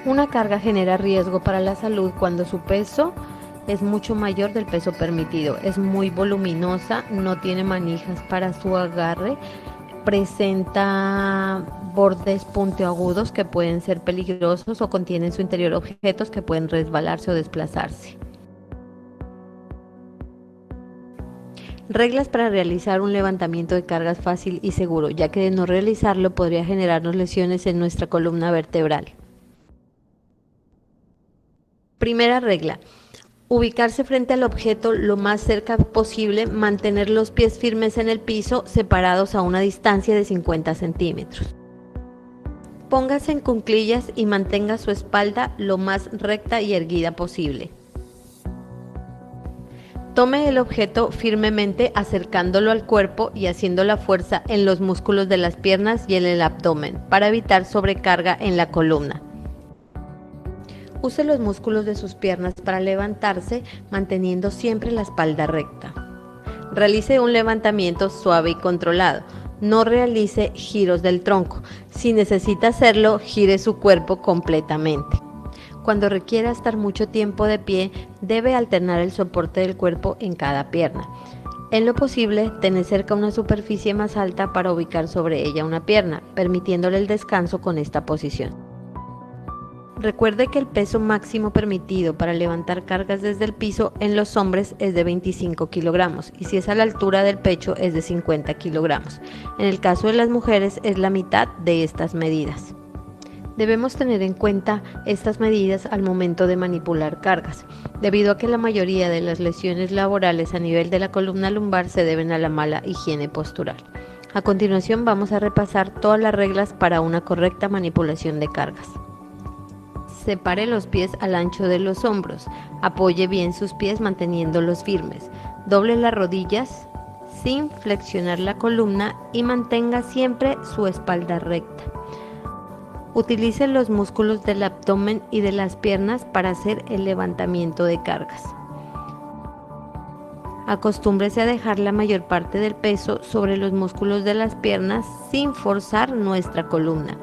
Una carga genera riesgo para la salud cuando su peso es mucho mayor del peso permitido, es muy voluminosa, no tiene manijas para su agarre, presenta bordes puntiagudos que pueden ser peligrosos o contiene en su interior objetos que pueden resbalarse o desplazarse. Reglas para realizar un levantamiento de cargas fácil y seguro, ya que de no realizarlo podría generarnos lesiones en nuestra columna vertebral. Primera regla: ubicarse frente al objeto lo más cerca posible, mantener los pies firmes en el piso, separados a una distancia de 50 centímetros. Póngase en cuclillas y mantenga su espalda lo más recta y erguida posible. Tome el objeto firmemente acercándolo al cuerpo y haciendo la fuerza en los músculos de las piernas y en el abdomen para evitar sobrecarga en la columna. Use los músculos de sus piernas para levantarse, manteniendo siempre la espalda recta. Realice un levantamiento suave y controlado. No realice giros del tronco. Si necesita hacerlo, gire su cuerpo completamente. Cuando requiera estar mucho tiempo de pie, debe alternar el soporte del cuerpo en cada pierna. En lo posible, tener cerca una superficie más alta para ubicar sobre ella una pierna, permitiéndole el descanso con esta posición. Recuerde que el peso máximo permitido para levantar cargas desde el piso en los hombres es de 25 kilogramos y si es a la altura del pecho es de 50 kilogramos. En el caso de las mujeres es la mitad de estas medidas. Debemos tener en cuenta estas medidas al momento de manipular cargas, debido a que la mayoría de las lesiones laborales a nivel de la columna lumbar se deben a la mala higiene postural. A continuación vamos a repasar todas las reglas para una correcta manipulación de cargas. Separe los pies al ancho de los hombros, apoye bien sus pies manteniéndolos firmes, doble las rodillas, sin flexionar la columna y mantenga siempre su espalda recta. Utilice los músculos del abdomen y de las piernas para hacer el levantamiento de cargas. Acostúmbrese a dejar la mayor parte del peso sobre los músculos de las piernas sin forzar nuestra columna.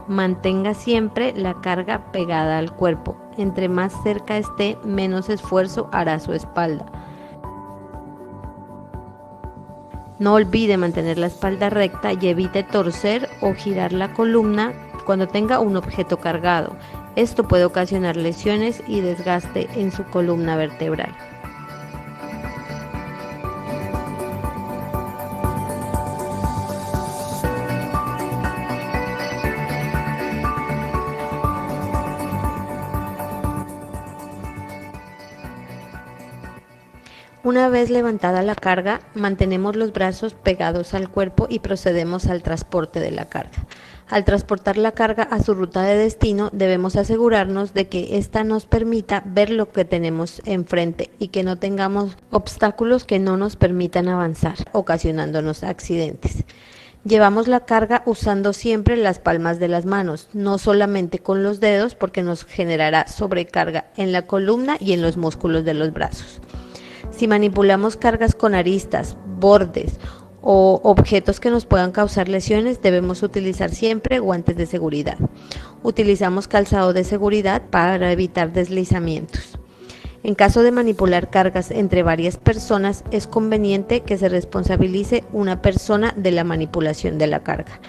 Mantenga siempre la carga pegada al cuerpo. Entre más cerca esté, menos esfuerzo hará su espalda. No olvide mantener la espalda recta y evite torcer o girar la columna cuando tenga un objeto cargado. Esto puede ocasionar lesiones y desgaste en su columna vertebral. Una vez levantada la carga, mantenemos los brazos pegados al cuerpo y procedemos al transporte de la carga. Al transportar la carga a su ruta de destino, debemos asegurarnos de que ésta nos permita ver lo que tenemos enfrente y que no tengamos obstáculos que no nos permitan avanzar, ocasionándonos accidentes. Llevamos la carga usando siempre las palmas de las manos, no solamente con los dedos, porque nos generará sobrecarga en la columna y en los músculos de los brazos. Si manipulamos cargas con aristas, bordes o objetos que nos puedan causar lesiones, debemos utilizar siempre guantes de seguridad. Utilizamos calzado de seguridad para evitar deslizamientos. En caso de manipular cargas entre varias personas, es conveniente que se responsabilice una persona de la manipulación de la carga.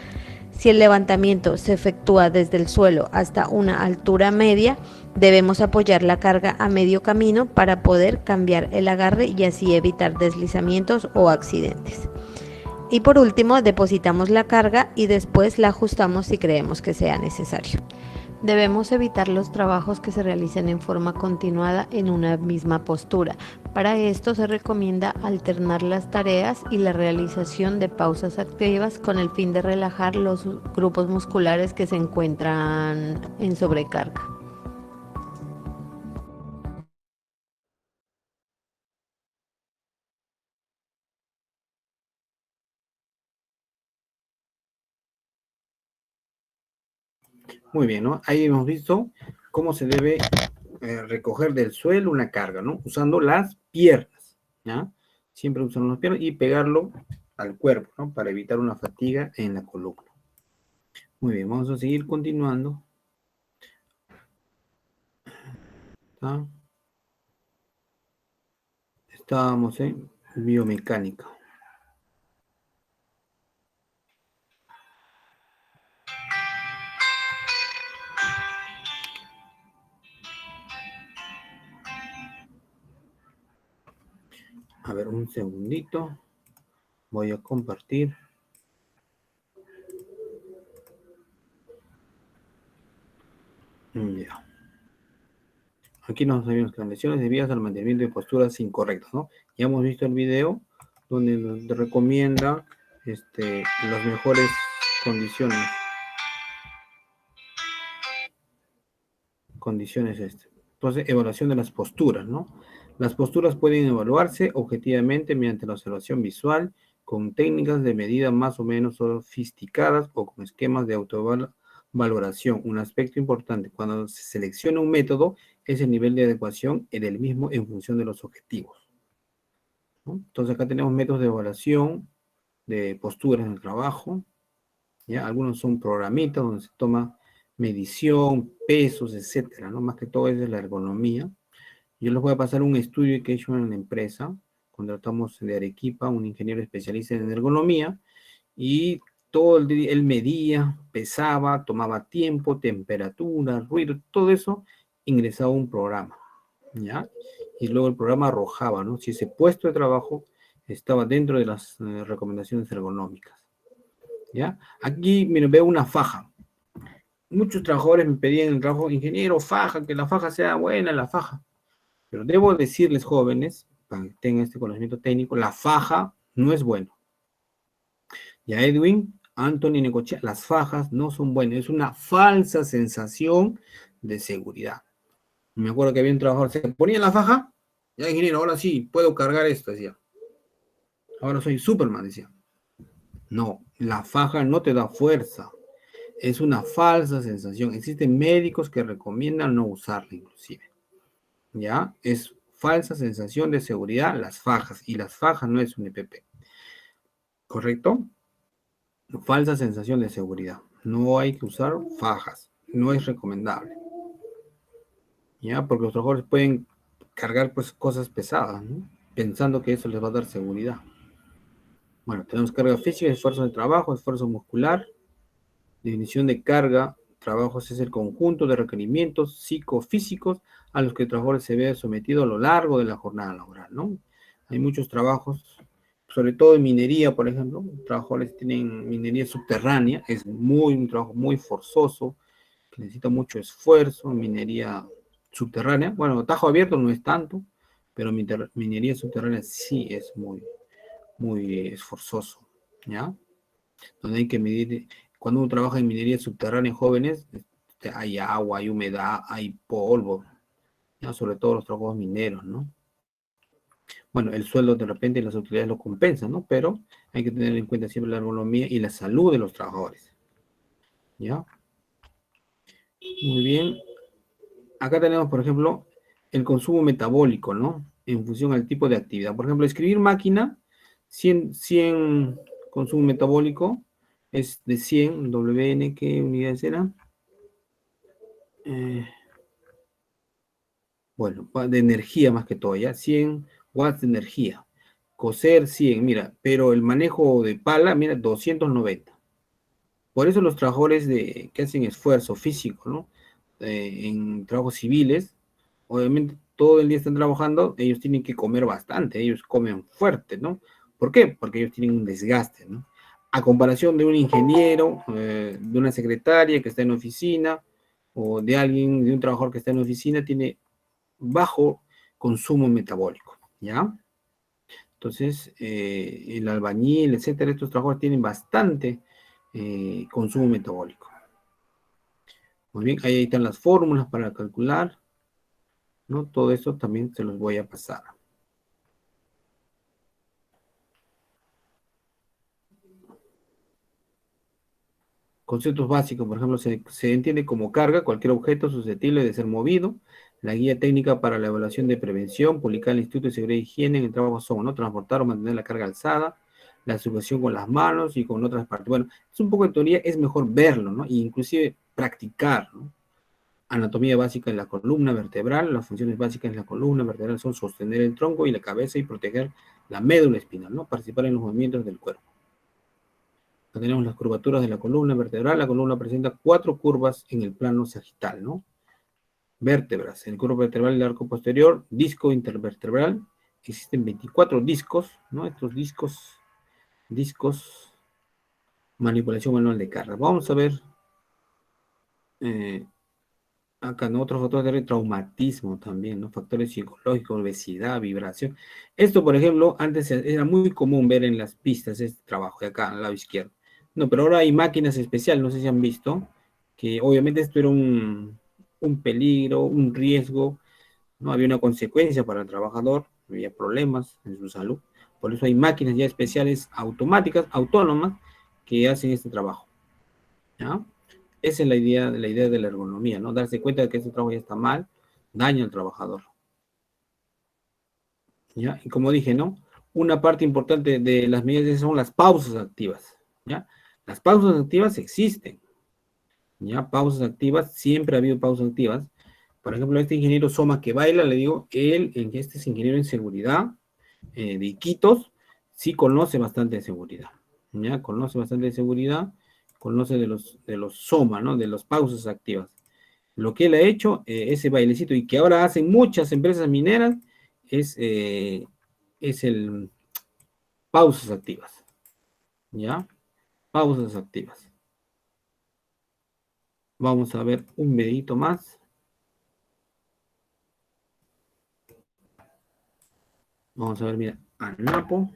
Si el levantamiento se efectúa desde el suelo hasta una altura media, debemos apoyar la carga a medio camino para poder cambiar el agarre y así evitar deslizamientos o accidentes. Y por último, depositamos la carga y después la ajustamos si creemos que sea necesario. Debemos evitar los trabajos que se realicen en forma continuada en una misma postura. Para esto se recomienda alternar las tareas y la realización de pausas activas con el fin de relajar los grupos musculares que se encuentran en sobrecarga. Muy bien, ¿no? Ahí hemos visto cómo se debe recoger del suelo una carga, ¿no? Usando las piernas, ¿ya? Siempre usando las piernas y pegarlo al cuerpo, ¿no? Para evitar una fatiga en la columna. Muy bien, vamos a seguir continuando. ¿Está? Estábamos en biomecánica. A ver, un segundito. Voy a compartir. Ya. Aquí nos sabemos que las lesiones debidas al mantenimiento de posturas incorrectas, ¿no? Ya hemos visto el video donde nos recomienda las mejores condiciones. Entonces, evaluación de las posturas, ¿no? Las posturas pueden evaluarse objetivamente mediante la observación visual, con técnicas de medida más o menos sofisticadas o con esquemas de autovaloración. Un aspecto importante cuando se selecciona un método es el nivel de adecuación del mismo en función de los objetivos, ¿no? Entonces, acá tenemos métodos de evaluación de posturas en el trabajo, ¿ya? Algunos son programitas donde se toma medición, pesos, etcétera, ¿no? Más que todo es de la ergonomía. Yo les voy a pasar un estudio que he hecho en la empresa, contratamos de Arequipa, un ingeniero especialista en ergonomía, y todo el día él medía, pesaba, tomaba tiempo, temperatura, ruido, todo eso ingresaba a un programa, ¿ya? Y luego el programa arrojaba, ¿no? Si ese puesto de trabajo estaba dentro de las recomendaciones ergonómicas, ¿ya? Aquí, miren, veo una faja. Muchos trabajadores me pedían en el trabajo, ingeniero, faja, que la faja sea buena, la faja. Pero debo decirles, jóvenes, para que tengan este conocimiento técnico, la faja no es bueno. Ya Edwin, Anthony, Necochea, las fajas no son buenas. Es una falsa sensación de seguridad. Me acuerdo que había un trabajador, se ponía la faja, ya ingeniero, ahora sí, puedo cargar esto, decía. Ahora soy Superman, decía. No, la faja no te da fuerza. Es una falsa sensación. Existen médicos que recomiendan no usarla inclusive. ¿Ya? Es falsa sensación de seguridad las fajas. Y las fajas no es un EPP. ¿Correcto? Falsa sensación de seguridad. No hay que usar fajas. No es recomendable. ¿Ya? Porque los trabajadores pueden cargar pues cosas pesadas, ¿no? Pensando que eso les va a dar seguridad. Bueno, tenemos carga física, esfuerzo de trabajo, esfuerzo muscular. Definición de carga, trabajos es el conjunto de requerimientos psicofísicos a los que el trabajador se ve sometido a lo largo de la jornada laboral, ¿no? Hay muchos trabajos, sobre todo en minería, por ejemplo, trabajadores tienen minería subterránea, es un trabajo muy forzoso, que necesita mucho esfuerzo, minería subterránea, bueno, tajo abierto no es tanto, pero minería subterránea sí es muy esforzoso, ¿ya? Donde hay que medir, cuando uno trabaja en minería subterránea en jóvenes, hay agua, hay humedad, hay polvo, ¿ya? Sobre todo los trabajos mineros, ¿no? Bueno, el sueldo de repente las autoridades lo compensan, ¿no? Pero hay que tener en cuenta siempre la ergonomía y la salud de los trabajadores, ¿ya? Muy bien. Acá tenemos, por ejemplo, el consumo metabólico, ¿no? En función al tipo de actividad. Por ejemplo, escribir máquina, 100 consumo metabólico, es de 100, WN, ¿qué unidades eran? Bueno, de energía más que todo, ¿ya? 100 watts de energía. Coser 100, mira, pero el manejo de pala, mira, 290. Por eso los trabajadores que hacen esfuerzo físico, ¿no? En trabajos civiles, obviamente todo el día están trabajando, ellos tienen que comer bastante, ellos comen fuerte, ¿no? ¿Por qué? Porque ellos tienen un desgaste, ¿no? A comparación de un ingeniero, de una secretaria que está en oficina, o de un trabajador que está en oficina, tiene bajo consumo metabólico, ¿ya? Entonces, el albañil, etcétera, estos trabajadores tienen bastante consumo metabólico. Muy bien, ahí están las fórmulas para calcular, ¿no? Todo eso también se los voy a pasar. Conceptos básicos, por ejemplo, se entiende como carga cualquier objeto susceptible de ser movido. La guía técnica para la evaluación de prevención, publicada en el Instituto de Seguridad y Higiene en el trabajo son, ¿no? Transportar o mantener la carga alzada, la sujeción con las manos y con otras partes. Bueno, es un poco de teoría, es mejor verlo, ¿no? E inclusive practicar, ¿no? Anatomía básica en la columna vertebral, las funciones básicas en la columna vertebral son sostener el tronco y la cabeza y proteger la médula espinal, ¿no? Participar en los movimientos del cuerpo. Acá tenemos las curvaturas de la columna vertebral. La columna presenta 4 curvas en el plano sagital, ¿no? Vértebras. En el curvo vertebral del arco posterior, disco intervertebral. Existen 24 discos, ¿no? Estos discos, manipulación manual de carga. Vamos a ver acá, ¿no? Otros factores de traumatismo también, ¿no? Factores psicológicos, obesidad, vibración. Esto, por ejemplo, antes era muy común ver en las pistas este trabajo de acá, al lado izquierdo. No, pero ahora hay máquinas especiales, no sé si han visto, que obviamente esto era un peligro, un riesgo, ¿no? Había una consecuencia para el trabajador, había problemas en su salud. Por eso hay máquinas ya especiales, automáticas, autónomas, que hacen este trabajo, ¿ya? Esa es la idea de la ergonomía, ¿no? Darse cuenta de que este trabajo ya está mal, daña al trabajador. ¿Ya? Y como dije, ¿no? Una parte importante de las medidas son las pausas activas, ¿ya? Las pausas activas existen, ¿ya? Pausas activas, siempre ha habido pausas activas. Por ejemplo, este ingeniero Soma que baila, le digo, este es ingeniero en seguridad de Iquitos, sí conoce bastante de seguridad, ¿ya? Conoce bastante de seguridad, conoce de los Soma, ¿no? De las pausas activas. Lo que él ha hecho, ese bailecito, y que ahora hacen muchas empresas mineras, es el pausas activas, ¿ya? Pausas activas. Vamos a ver un videito más. Vamos a ver, mira, ANAPO.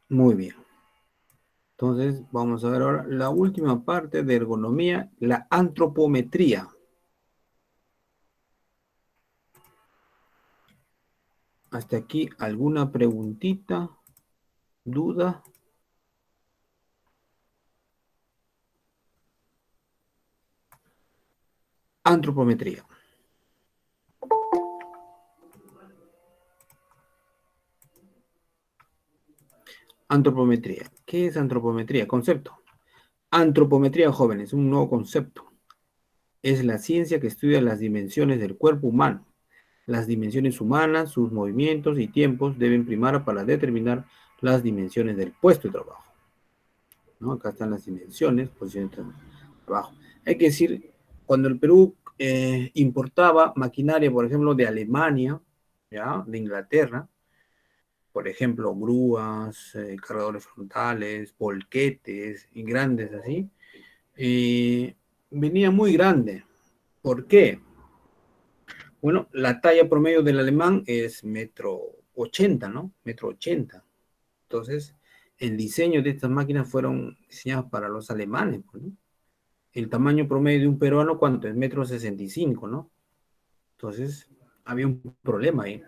Muy bien. Entonces, vamos a ver ahora la última parte de ergonomía, la antropometría. Hasta aquí, ¿alguna preguntita, duda? Antropometría. Antropometría. ¿Qué es antropometría? Concepto. Antropometría, jóvenes, un nuevo concepto. Es la ciencia que estudia las dimensiones del cuerpo humano. Las dimensiones humanas, sus movimientos y tiempos deben primar para determinar las dimensiones del puesto de trabajo. ¿No? Acá están las dimensiones, posiciones de trabajo. Hay que decir, cuando el Perú importaba maquinaria, por ejemplo, de Alemania, ¿ya? De Inglaterra, por ejemplo, grúas, cargadores frontales, volquetes y grandes así, venía muy grande. ¿Por qué? Bueno, la talla promedio del alemán es 1,80 m, ¿no? 1,80 m. Entonces, el diseño de estas máquinas fueron diseñadas para los alemanes, pues, ¿no? El tamaño promedio de un peruano, ¿cuánto es? 1,65 m, ¿no? Entonces, había un problema ahí.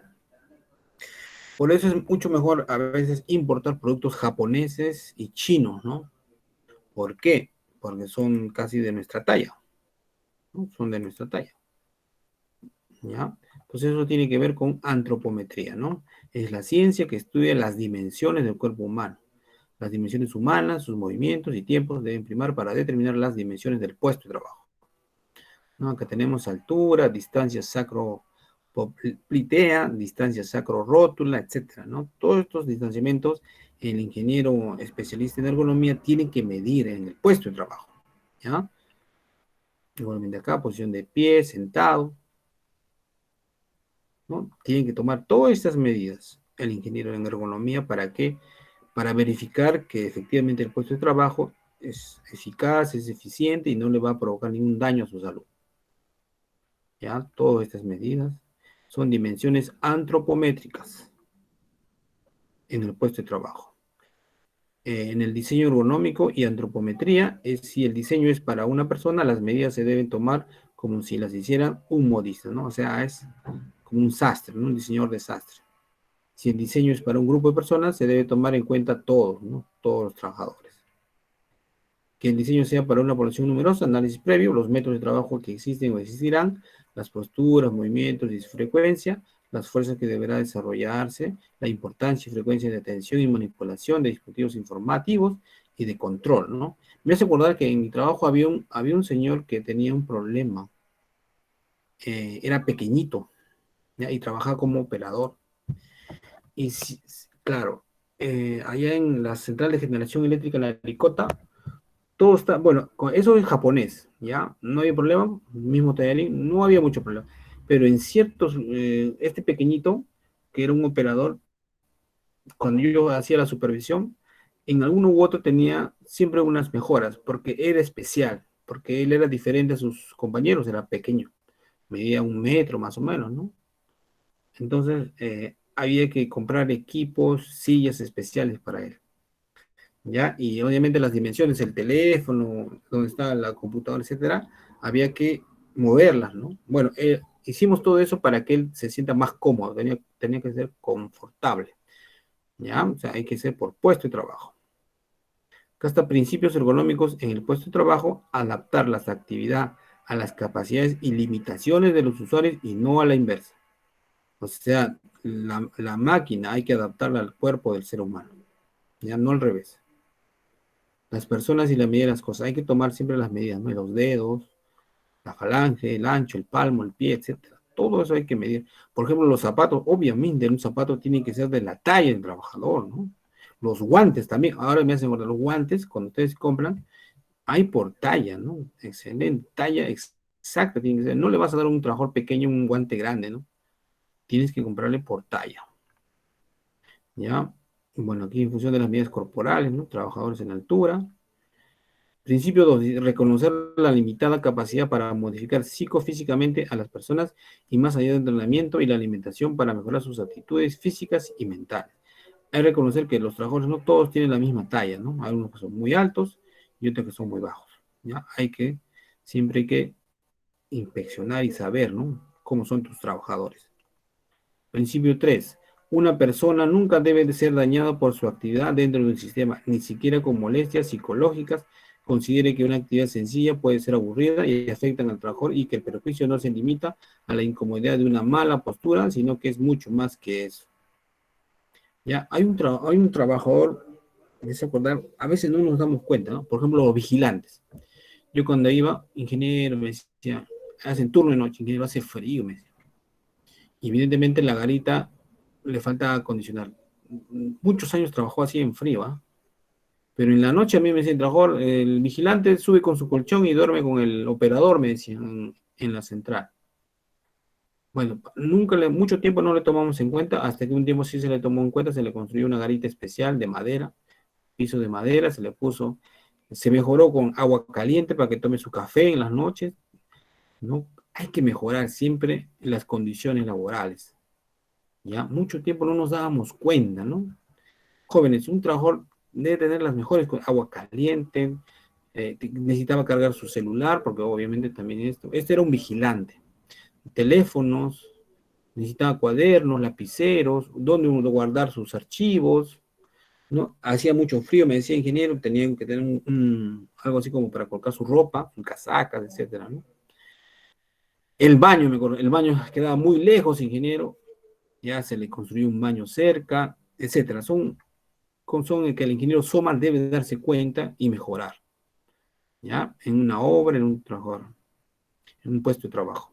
Por eso es mucho mejor a veces importar productos japoneses y chinos, ¿no? ¿Por qué? Porque son casi de nuestra talla, ¿no? Son de nuestra talla, ¿ya? Entonces eso tiene que ver con antropometría, ¿no? Es la ciencia que estudia las dimensiones del cuerpo humano. Las dimensiones humanas, sus movimientos y tiempos deben primar para determinar las dimensiones del puesto de trabajo, ¿no? Acá tenemos altura, distancia sacroplitea, distancia sacrorótula, etcétera, ¿no? Todos estos distanciamientos el ingeniero especialista en ergonomía tiene que medir en el puesto de trabajo, ¿ya? Igualmente acá, posición de pie, sentado, ¿no? Tienen que tomar todas estas medidas el ingeniero en ergonomía para que, para verificar que efectivamente el puesto de trabajo es eficaz, es eficiente y no le va a provocar ningún daño a su salud. ¿Ya? Todas estas medidas son dimensiones antropométricas en el puesto de trabajo. En el diseño ergonómico y antropometría, si el diseño es para una persona, las medidas se deben tomar como si las hiciera un modista, ¿no? O sea, es como un sastre, ¿no? Un diseñador de sastre. Si el diseño es para un grupo de personas, se debe tomar en cuenta todos, ¿no? Todos los trabajadores. Que el diseño sea para una población numerosa, análisis previo, los métodos de trabajo que existen o existirán, las posturas, movimientos y su frecuencia, las fuerzas que deberá desarrollarse, la importancia y frecuencia de atención y manipulación de dispositivos informativos y de control, ¿no? Me hace acordar que en mi trabajo había un señor que tenía un problema, era pequeñito, ¿ya? Y trabajaba como operador. Y claro, allá en la central de generación eléctrica, en la Licota, todo está, bueno, eso es japonés, ¿ya? No había problema, mismo Tallarín, no había mucho problema. Pero en ciertos, este pequeñito, que era un operador, cuando yo hacía la supervisión, en alguno u otro tenía siempre unas mejoras, porque era especial, porque él era diferente a sus compañeros, era pequeño, medía 1 m más o menos, ¿no? Entonces, había que comprar equipos, sillas especiales para él, ¿ya? Y obviamente las dimensiones, el teléfono, donde está la computadora, etcétera, había que moverlas, ¿no? Bueno, hicimos todo eso para que él se sienta más cómodo, tenía que ser confortable, ¿ya? O sea, hay que ser por puesto de trabajo. Acá está principios ergonómicos en el puesto de trabajo, adaptar la actividad a las capacidades y limitaciones de los usuarios y no a la inversa. O sea, la máquina hay que adaptarla al cuerpo del ser humano, ya no al revés. Las personas y la medida de las cosas, hay que tomar siempre las medidas, ¿no? Los dedos, la falange, el ancho, el palmo, el pie, etcétera. Todo eso hay que medir. Por ejemplo, los zapatos, obviamente, un zapato tiene que ser de la talla del trabajador, ¿no? Los guantes también, ahora me hacen acordar, los guantes, cuando ustedes compran, hay por talla, ¿no? Excelente, talla exacta tiene que ser. No le vas a dar a un trabajador pequeño un guante grande, ¿no? Tienes que comprarle por talla. ¿ya? Bueno, aquí en función de las medidas corporales, ¿no? Trabajadores en altura. Principio 2, reconocer la limitada capacidad para modificar psicofísicamente a las personas y más allá del entrenamiento y la alimentación para mejorar sus actitudes físicas y mentales. Hay que reconocer que los trabajadores no todos tienen la misma talla, ¿no? Hay unos que son muy altos y otros que son muy bajos, ¿ya? Siempre hay que inspeccionar y saber, ¿no? Cómo son tus trabajadores. Principio 3. Una persona nunca debe de ser dañada por su actividad dentro de un sistema, ni siquiera con molestias psicológicas. Considere que una actividad sencilla puede ser aburrida y afectan al trabajador y que el perjuicio no se limita a la incomodidad de una mala postura, sino que es mucho más que eso. Ya, hay un trabajador, me hace acordar, a veces no nos damos cuenta, ¿no? Por ejemplo, los vigilantes. Yo cuando iba, ingeniero, me decía, hacen turno de noche, ingeniero, hace frío, me decía. Evidentemente la garita le falta acondicionar. Muchos años trabajó así en frío, ¿ah? Pero en la noche a mí me decía el trabajador, el vigilante sube con su colchón y duerme con el operador, me decían, en la central. Bueno, mucho tiempo no le tomamos en cuenta, hasta que un tiempo sí se le tomó en cuenta, se le construyó una garita especial de madera, piso de madera, se mejoró con agua caliente para que tome su café en las noches, ¿no? Hay que mejorar siempre las condiciones laborales, ¿ya? Mucho tiempo no nos dábamos cuenta, ¿no? Jóvenes, un trabajador debe tener las mejores cosas, agua caliente, necesitaba cargar su celular, porque obviamente también este era un vigilante, teléfonos, necesitaba cuadernos, lapiceros, donde uno guardar sus archivos, ¿no? Hacía mucho frío, me decía ingeniero, tenían que tener algo así como para colocar su ropa, sus casacas, etcétera, ¿no? El baño, el baño quedaba muy lejos, ingeniero, ya se le construyó un baño cerca, etcétera. Son que el ingeniero Soma debe darse cuenta y mejorar, ¿ya? En una obra, en un trabajo, en un puesto de trabajo.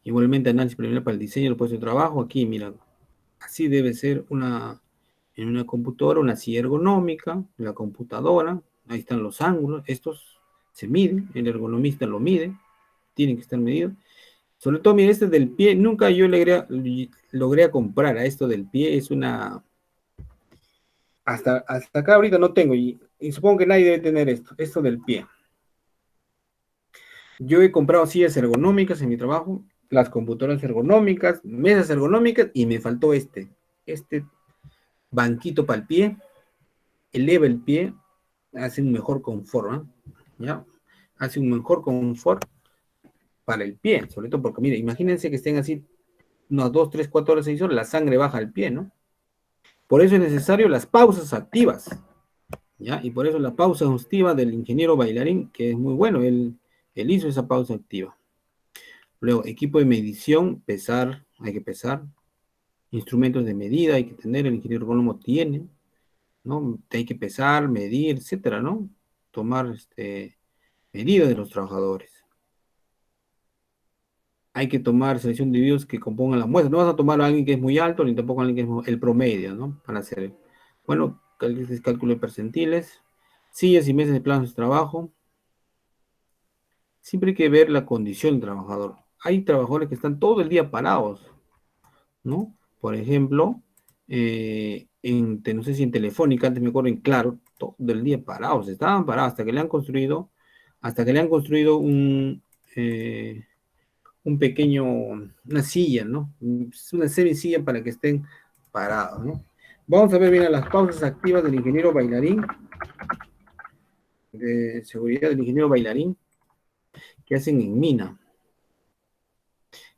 Igualmente, análisis preliminar para el diseño del puesto de trabajo. Aquí, mira, así debe ser en una computadora, una silla ergonómica, la computadora, ahí están los ángulos, estos se miden, el ergonomista lo mide, tienen que estar medidos. Sobre todo, mira, este del pie, nunca yo logré comprar a esto del pie, es una... Hasta acá ahorita no tengo, y supongo que nadie debe tener esto del pie. Yo he comprado sillas ergonómicas en mi trabajo, las computadoras ergonómicas, mesas ergonómicas, y me faltó este banquito para el pie, eleva el pie, hace un mejor confort, ¿no? ¿Ya? Hace un mejor confort para el pie, sobre todo porque, mire, imagínense que estén así unas 2, 3, 4 horas, 6 horas, la sangre baja al pie, ¿no? Por eso es necesario las pausas activas, ¿ya? Y por eso la pausa activa del ingeniero bailarín, que es muy bueno, él hizo esa pausa activa. Luego, equipo de medición, hay que pesar. Instrumentos de medida hay que tener, el ingeniero ergónomo tiene, ¿no? Hay que pesar, medir, etcétera, ¿no? Tomar medidas de los trabajadores. Hay que tomar selección de individuos que compongan la muestra. No vas a tomar a alguien que es muy alto, ni tampoco a alguien que es el promedio, ¿no? Para hacer, bueno, cálculo de percentiles, sillas y mesas de planos de trabajo. Siempre hay que ver la condición del trabajador. Hay trabajadores que están todo el día parados, ¿no? Por ejemplo, no sé si en Telefónica, antes me acuerdo en Claro, todo el día parados, estaban parados hasta que le han construido una silla, ¿no? Una semisilla para que estén parados, ¿no? Vamos a ver bien las pausas activas del ingeniero bailarín, de seguridad del ingeniero bailarín, que hacen en mina.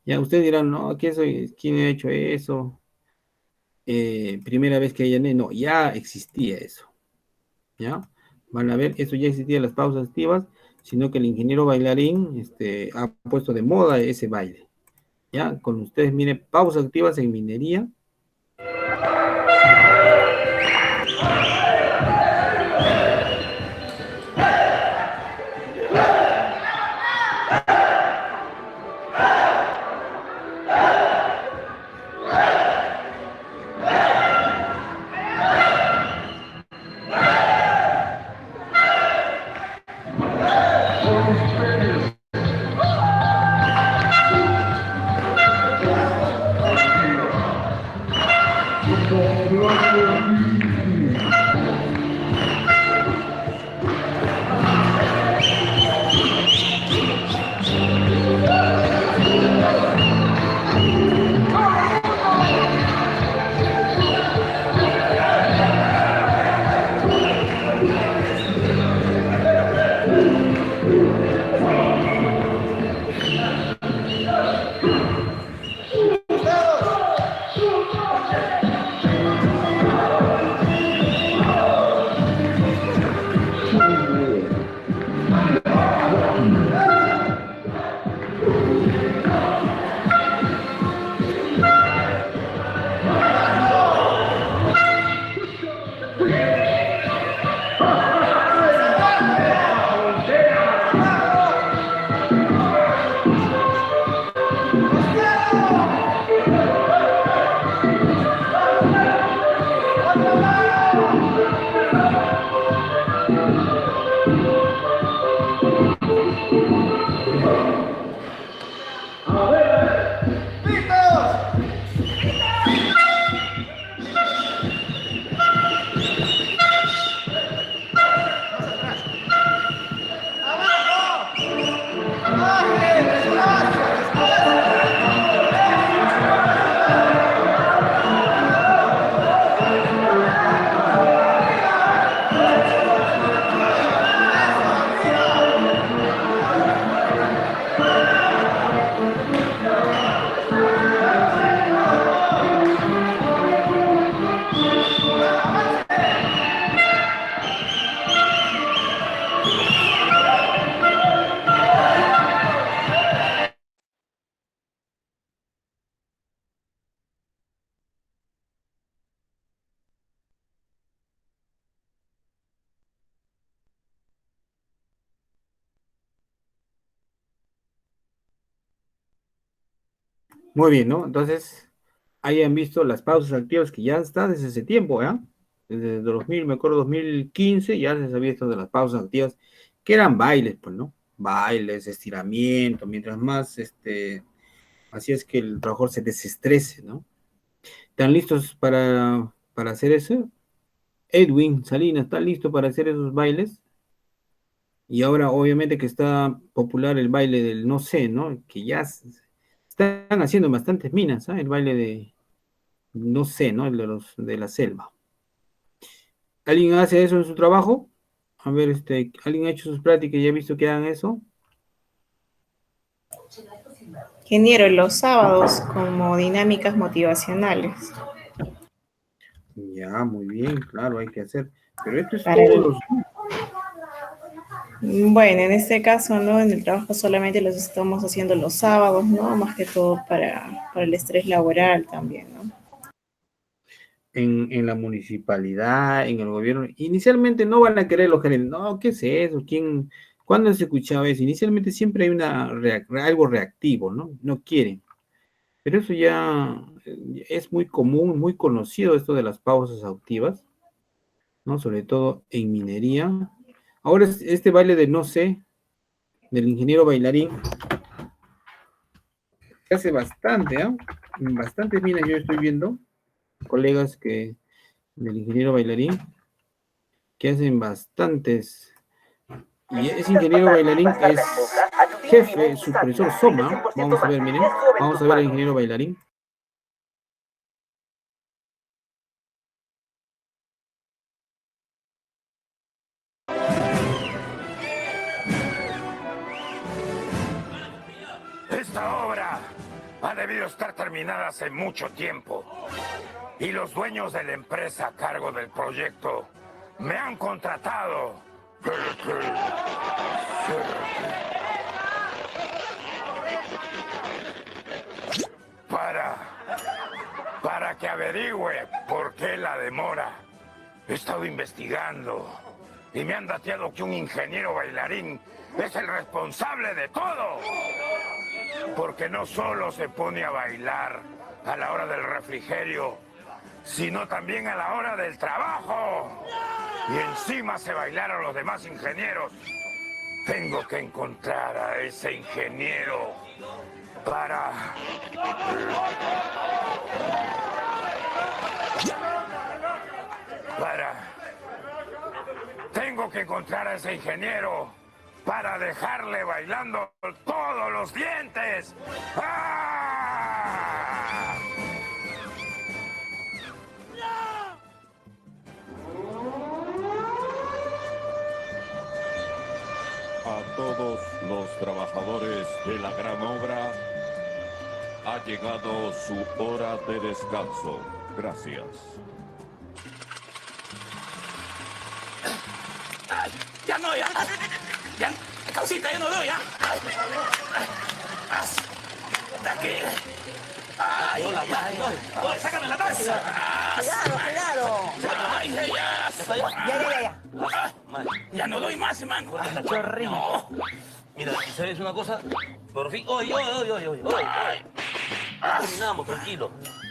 Ya ustedes dirán, no, ¿quién ha hecho eso? Primera vez que hayan, no, ya existía eso. ¿Ya? Van a ver, eso ya existía las pausas activas, sino que el ingeniero bailarín ha puesto de moda ese baile. ¿Ya? Con ustedes, miren, pausas activas en minería. Muy bien, ¿no? Entonces, hayan visto las pausas activas que ya está desde ese tiempo, ¿ya? Desde 2000, me acuerdo, 2015, ya se sabía esto de las pausas activas, que eran bailes, pues, ¿no? Bailes, estiramiento, mientras más, así es que el trabajador se desestrese, ¿no? ¿Están listos para hacer eso? Edwin Salinas, ¿está listo para hacer esos bailes? Y ahora, obviamente, que está popular el baile del no sé, ¿no? Que ya están haciendo bastantes minas, ¿ah? El baile de no sé, ¿no? El de los de la selva. ¿Alguien hace eso en su trabajo? A ver, ¿alguien ha hecho sus prácticas y ha visto que hagan eso? Ingeniero, los sábados como dinámicas motivacionales. Ya, muy bien, claro, hay que hacer. Pero esto es Para todos el- los... Bueno, en este caso, ¿no? En el trabajo solamente los estamos haciendo los sábados, ¿no? Más que todo para el estrés laboral también, ¿no? En la municipalidad, en el gobierno, inicialmente no van a querer los gerentes. No, ¿qué es eso? ¿Cuándo se escuchaba eso? Inicialmente siempre hay algo reactivo, ¿no? No quieren. Pero eso ya es muy común, muy conocido esto de las pausas activas, ¿no? Sobre todo en minería. Ahora este baile de no sé, del ingeniero bailarín, se hace bastante, ¿ah? Bastantes minas yo estoy viendo, colegas del ingeniero bailarín, que hacen bastantes. Y ese ingeniero bailarín es jefe, supervisor SOMA. Vamos a ver, miren, vamos a ver al ingeniero bailarín. Esta obra ha debido estar terminada hace mucho tiempo. Y los dueños de la empresa a cargo del proyecto me han contratado. Para que averigüe por qué la demora. He estado investigando y me han dateado que un ingeniero bailarín es el responsable de todo. Porque no solo se pone a bailar a la hora del refrigerio, sino también a la hora del trabajo. Y encima hace bailar a los demás ingenieros. Tengo que encontrar a ese ingeniero para... Tengo que encontrar a ese ingeniero para dejarle bailando todos los dientes. ¡Ah! A todos los trabajadores de la gran obra, ha llegado su hora de descanso. Gracias. Ya no, ya. Ya, causita, ya no doy, ya. Aquí. Ay, hola, ya. Oye, sácame la taza. Cuidado. Ay, ya. Ya. Ya no doy más, hermano. No. Mira, ¿sabes una cosa? Por fin. Oye.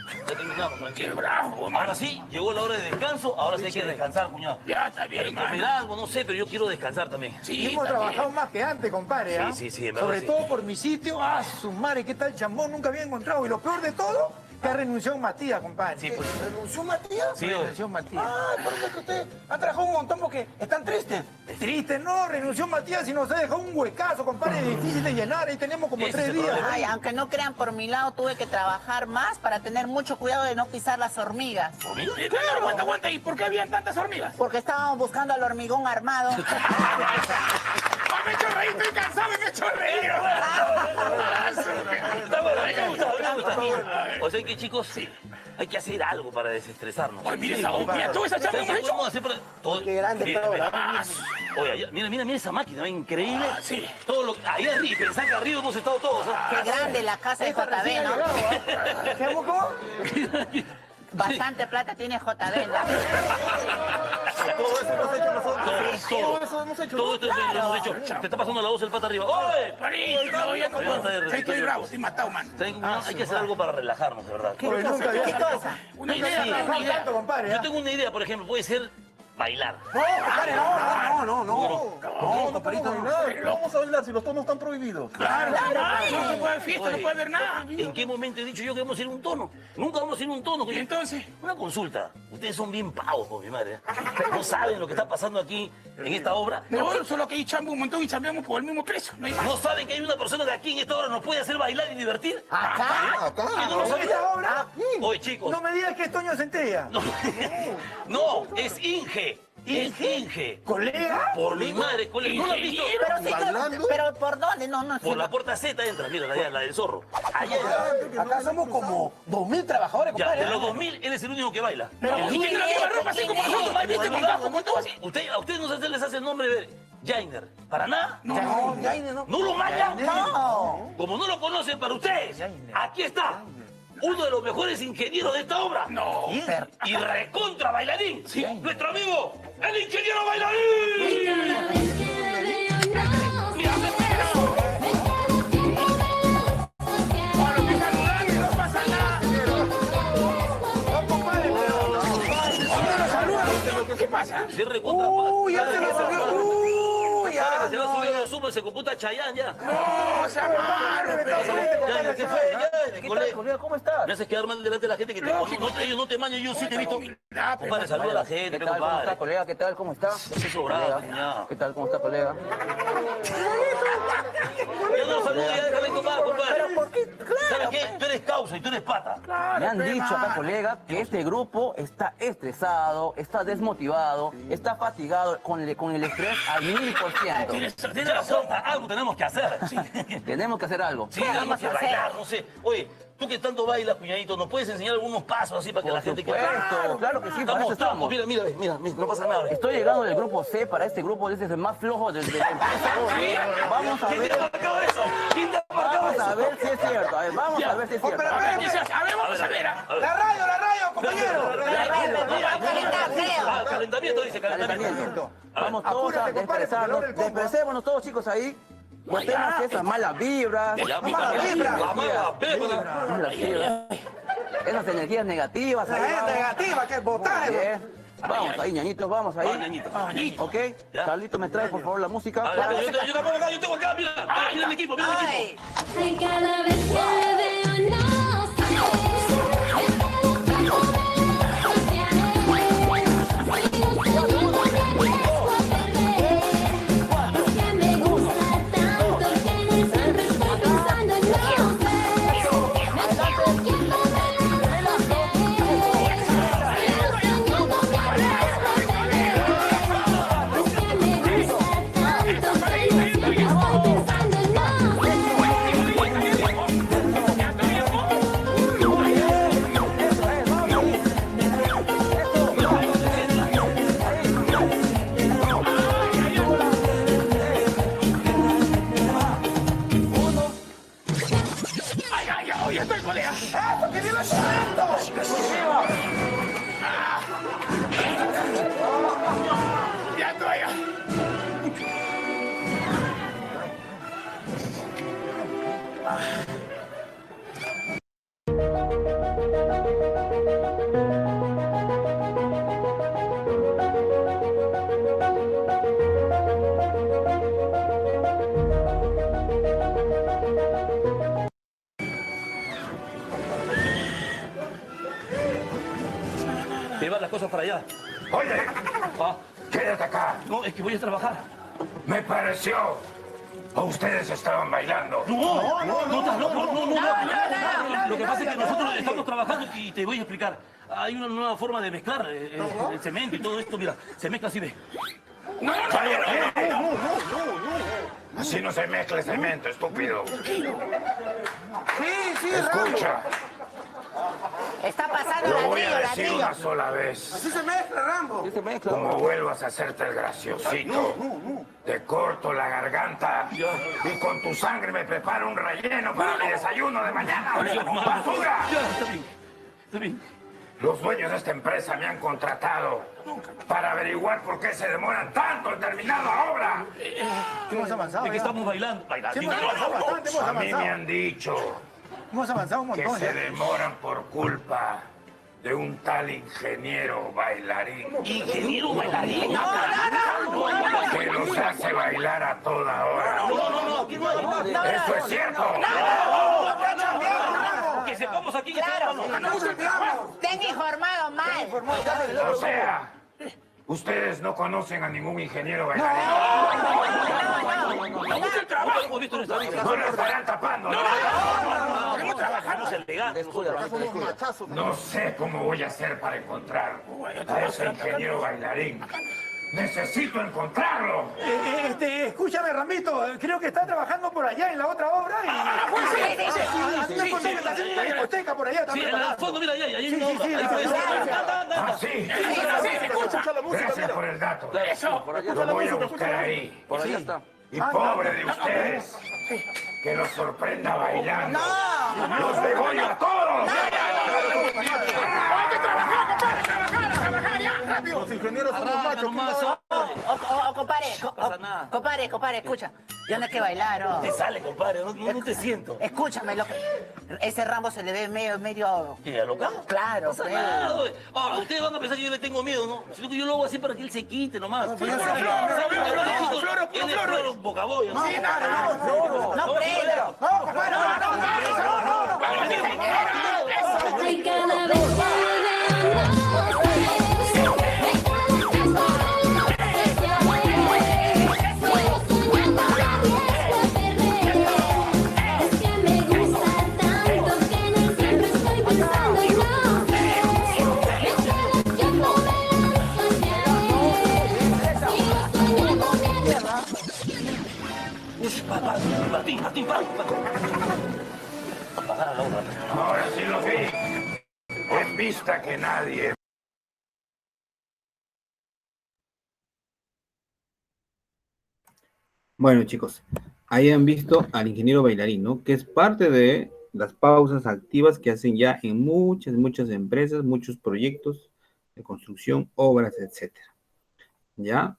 Ya terminamos, tranquilo. Bravo, ahora sí, llegó la hora de descanso, ahora sí hay que descansar, cuñado. Ya, está bien, hermano. Comer algo, no sé, pero yo quiero descansar también. Sí, hemos trabajado más que antes, compadre. ¿Ah? Sí, en verdad, Sobre sí. todo por mi sitio. Ah, su madre, ¿qué tal chambón? Nunca había encontrado. Y lo peor de todo, que ha renunciado Matías, compadre. Sí, pues. ¿Renunció Matías? Sí, renunció Matías. Ah, por eso que usted ha trabajado un montón porque están tristes. Tristes, no, renunció Matías y nos ha dejado un huecazo, compadre, difícil de llenar. Ahí tenemos como 3 días. Ay, aunque no crean, por mi lado tuve que trabajar más para tener mucho cuidado de no pisar las hormigas. Claro, aguanta. ¿Y por qué habían tantas hormigas? Porque estábamos buscando al hormigón armado. Me he hecho reír, estoy cansado y me he hecho reír. Me gusta. O sea que, chicos, hay que hacer algo para desestresarnos. Oye, mira toda esa chamba que hemos hecho. Podemos hacer para... Qué grande todo, Oye, mira esa máquina, increíble. Sí. Todo lo ahí arriba, pensá que arriba hemos estado todos. Qué grande la casa de JB, ¿no? ¿Cómo? Bastante plata tiene JB, ¿no? Todo eso hemos hecho nosotros. Todo eso hemos hecho. Todo esto lo hemos hecho. Te está pasando la voz el pata arriba. ¡Oye! Estoy bravo, estoy matado, man. Hay que hacer algo para relajarnos, de verdad. ¿Qué cosa? Una idea. Compadre. Yo tengo una idea, por ejemplo, puede ser bailar. No, compadre, no, compadrito, no vamos a bailar si los tonos están prohibidos. Claro, no se puede haber fiesta, no puede haber nada. ¿En qué momento he dicho yo que vamos a ir a un tono? Nunca vamos a ir a un tono. ¿Y entonces? Una consulta. Ustedes son bien pavos, por mi madre. No saben lo que está pasando aquí en esta obra. No, solo que ahí chamba un montón y chambeamos por el mismo precio. ¿No saben que hay una persona que aquí en esta obra nos puede hacer bailar y divertir? ¿Acá? ¿Que no lo saben? ¿Esta obra? Oye, chicos. No me digas que es Toño Centella. No, es Inge. Es Inge. ¿Colega? Por mi madre, colega. ¿No lo has visto? Pero ¿por dónde? No. Por la puerta Z entra, mira, la del zorro. Allá. Acá somos como 2.000 trabajadores, Ya, compadre. de los 2.000, él es el único que baila. ¿Y quién es la misma ropa así como nosotros? ¿Viste con trabajo, con todo así? A ustedes no se les hace el nombre de Jainer. ¿Para nada? No, Jainer no. ¿No lo mandan? No. Como no lo conocen para ustedes, aquí está. Uno de los mejores ingenieros de esta obra. No. Y recontra bailarín. Sí. Nuestro amigo, el ingeniero bailarín. Mira, ¿qué pasa? Se recontra. Uy, ya se lo subió. Uy, ya. Se va subiendo los humos, se computa Chayán ya. No, se amaron. Ya, ¿qué fue? Ya, ¿Qué tal, colega? ¿Cómo estás? Me haces quedar mal delante de la gente que te ellos no te mañan, yo sí te he visto. Compadre, saluda a la gente, ¿Qué tal? ¿Cómo está, colega? ¿Qué tal? ¿Cómo está? Estoy sobrado, cuñado. ¿Qué tal? ¿Cómo está, colega? Ya no saluda, ya déjame tomar, compadre. ¿Pero por qué? ¿Sabes qué? Tú eres causa y tú eres pata. Me han dicho acá, colega, que este grupo está estresado, está desmotivado, está fatigado con el estrés al 1000%. Tienes razón, algo tenemos que hacer. Tenemos que hacer algo. Sí, tenemos que bailar, no sé. Oye, tú que tanto bailas, cuñadito, ¿nos puedes enseñar algunos pasos así para que la gente que... Claro que sí, para eso estamos. Mira, no pasa nada. Estoy llegando del grupo C para este grupo, este es el más flojo de la empresa. Vamos a ver. ¿Quién te ha marcado eso? Vamos a ver si es cierto. A ver, vamos a ver si es cierto. Vamos a ver. La radio, compañero. Calentamiento, dice, calentamiento. Vamos todos a desestresarnos. Desestresémonos todos, chicos, ahí. Botemos esas malas vibras. Esas energías negativas. Negativa, que es botar. Vamos ahí, ñañitos, vamos ahí. ¿Ok? Carlito, ¿me trae por favor la música? Yo tampoco acá, yo tengo acá, mira el equipo, mira el equipo. Cada vez que veo no sé. llevar las cosas para allá. Oye, Ah, quédate acá. no, es que voy a trabajar. Me pareció. ¿O ustedes estaban bailando? No. Lo que pasa es que nosotros estamos trabajando y te voy a explicar. Hay una nueva forma de mezclar el cemento y todo esto. Mira, se mezcla así de... Así no se mezcla el cemento, estúpido. Sí, Escucha, Está pasando lo voy a ladrillo, decir ladrillo. una sola vez. Así se mezcla, Rambo. Como vuelvas a hacerte el graciosito, te corto la garganta y con tu sangre me preparo un relleno para mi desayuno de mañana. ¡Basura! Ya, está bien. Los dueños de esta empresa me han contratado para averiguar por qué se demoran tanto en terminar la obra. Hemos avanzado. De que ya. estamos bailando. Sí, hemos avanzado bastante, hemos A mí me avanzado. han dicho Hemos avanzado un que montón. se ya. demoran por culpa de un tal ingeniero bailarín. ¿Ingeniero bailarín? Que los hace bailar a toda hora. No. ¿Eso es cierto? Que sepamos aquí que Claro. estamos... Te han informado mal. O sea, ustedes no conocen a ningún ingeniero bailarín. Hagamos el trabajo. Hemos visto nuestra vida. No lo estarán tapando. Queremos trabajar, no elegantes. No sé cómo voy a hacer para encontrar a ese ingeniero bailarín. Necesito encontrarlo. Escúchame, Ramito, creo que está trabajando por allá en la otra obra y... Me contó que está haciendo una discoteca por allá Sí, también. en el fondo, mira, ahí hay una obra. Sí, Ahí puede ser. Ah, sí. Gracias por el dato. Lo voy a buscar ahí. Por allá está. Y pobre de ustedes, que los sorprenda bailando. ¡Los degollo a todos! Los ingenieros son los machos. Compadre, escucha. Ya no hay que bailar, ¿no? Te sale, compadre, no te siento. Escúchame, ese Rambo se le ve medio... ¿Qué, alocado? Claro, No pasa nada, güey. Ahora, ustedes van a pensar que yo le tengo miedo, ¿no? Sino que yo lo hago así para que él se quite nomás. Floro, bocaboya. No, Ay, cada vez que Ahora sí lo vi. En vista que nadie. Bueno, chicos, ahí han visto al ingeniero bailarín, ¿no? Que es parte de las pausas activas que hacen ya en muchas empresas, muchos proyectos de construcción, obras, etcétera. ¿Ya?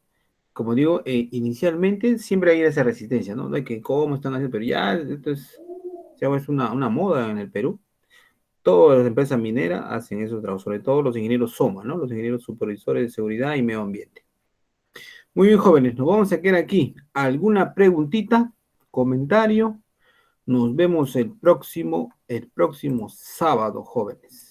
Como digo, inicialmente siempre hay esa resistencia, ¿no? De que cómo están haciendo, pero ya esto es una moda en el Perú. Todas las empresas mineras hacen esos trabajos, sobre todo los ingenieros SOMA, ¿no? Los ingenieros supervisores de seguridad y medio ambiente. Muy bien, jóvenes, nos vamos a quedar aquí. ¿Alguna preguntita? ¿Comentario? Nos vemos el próximo sábado, jóvenes.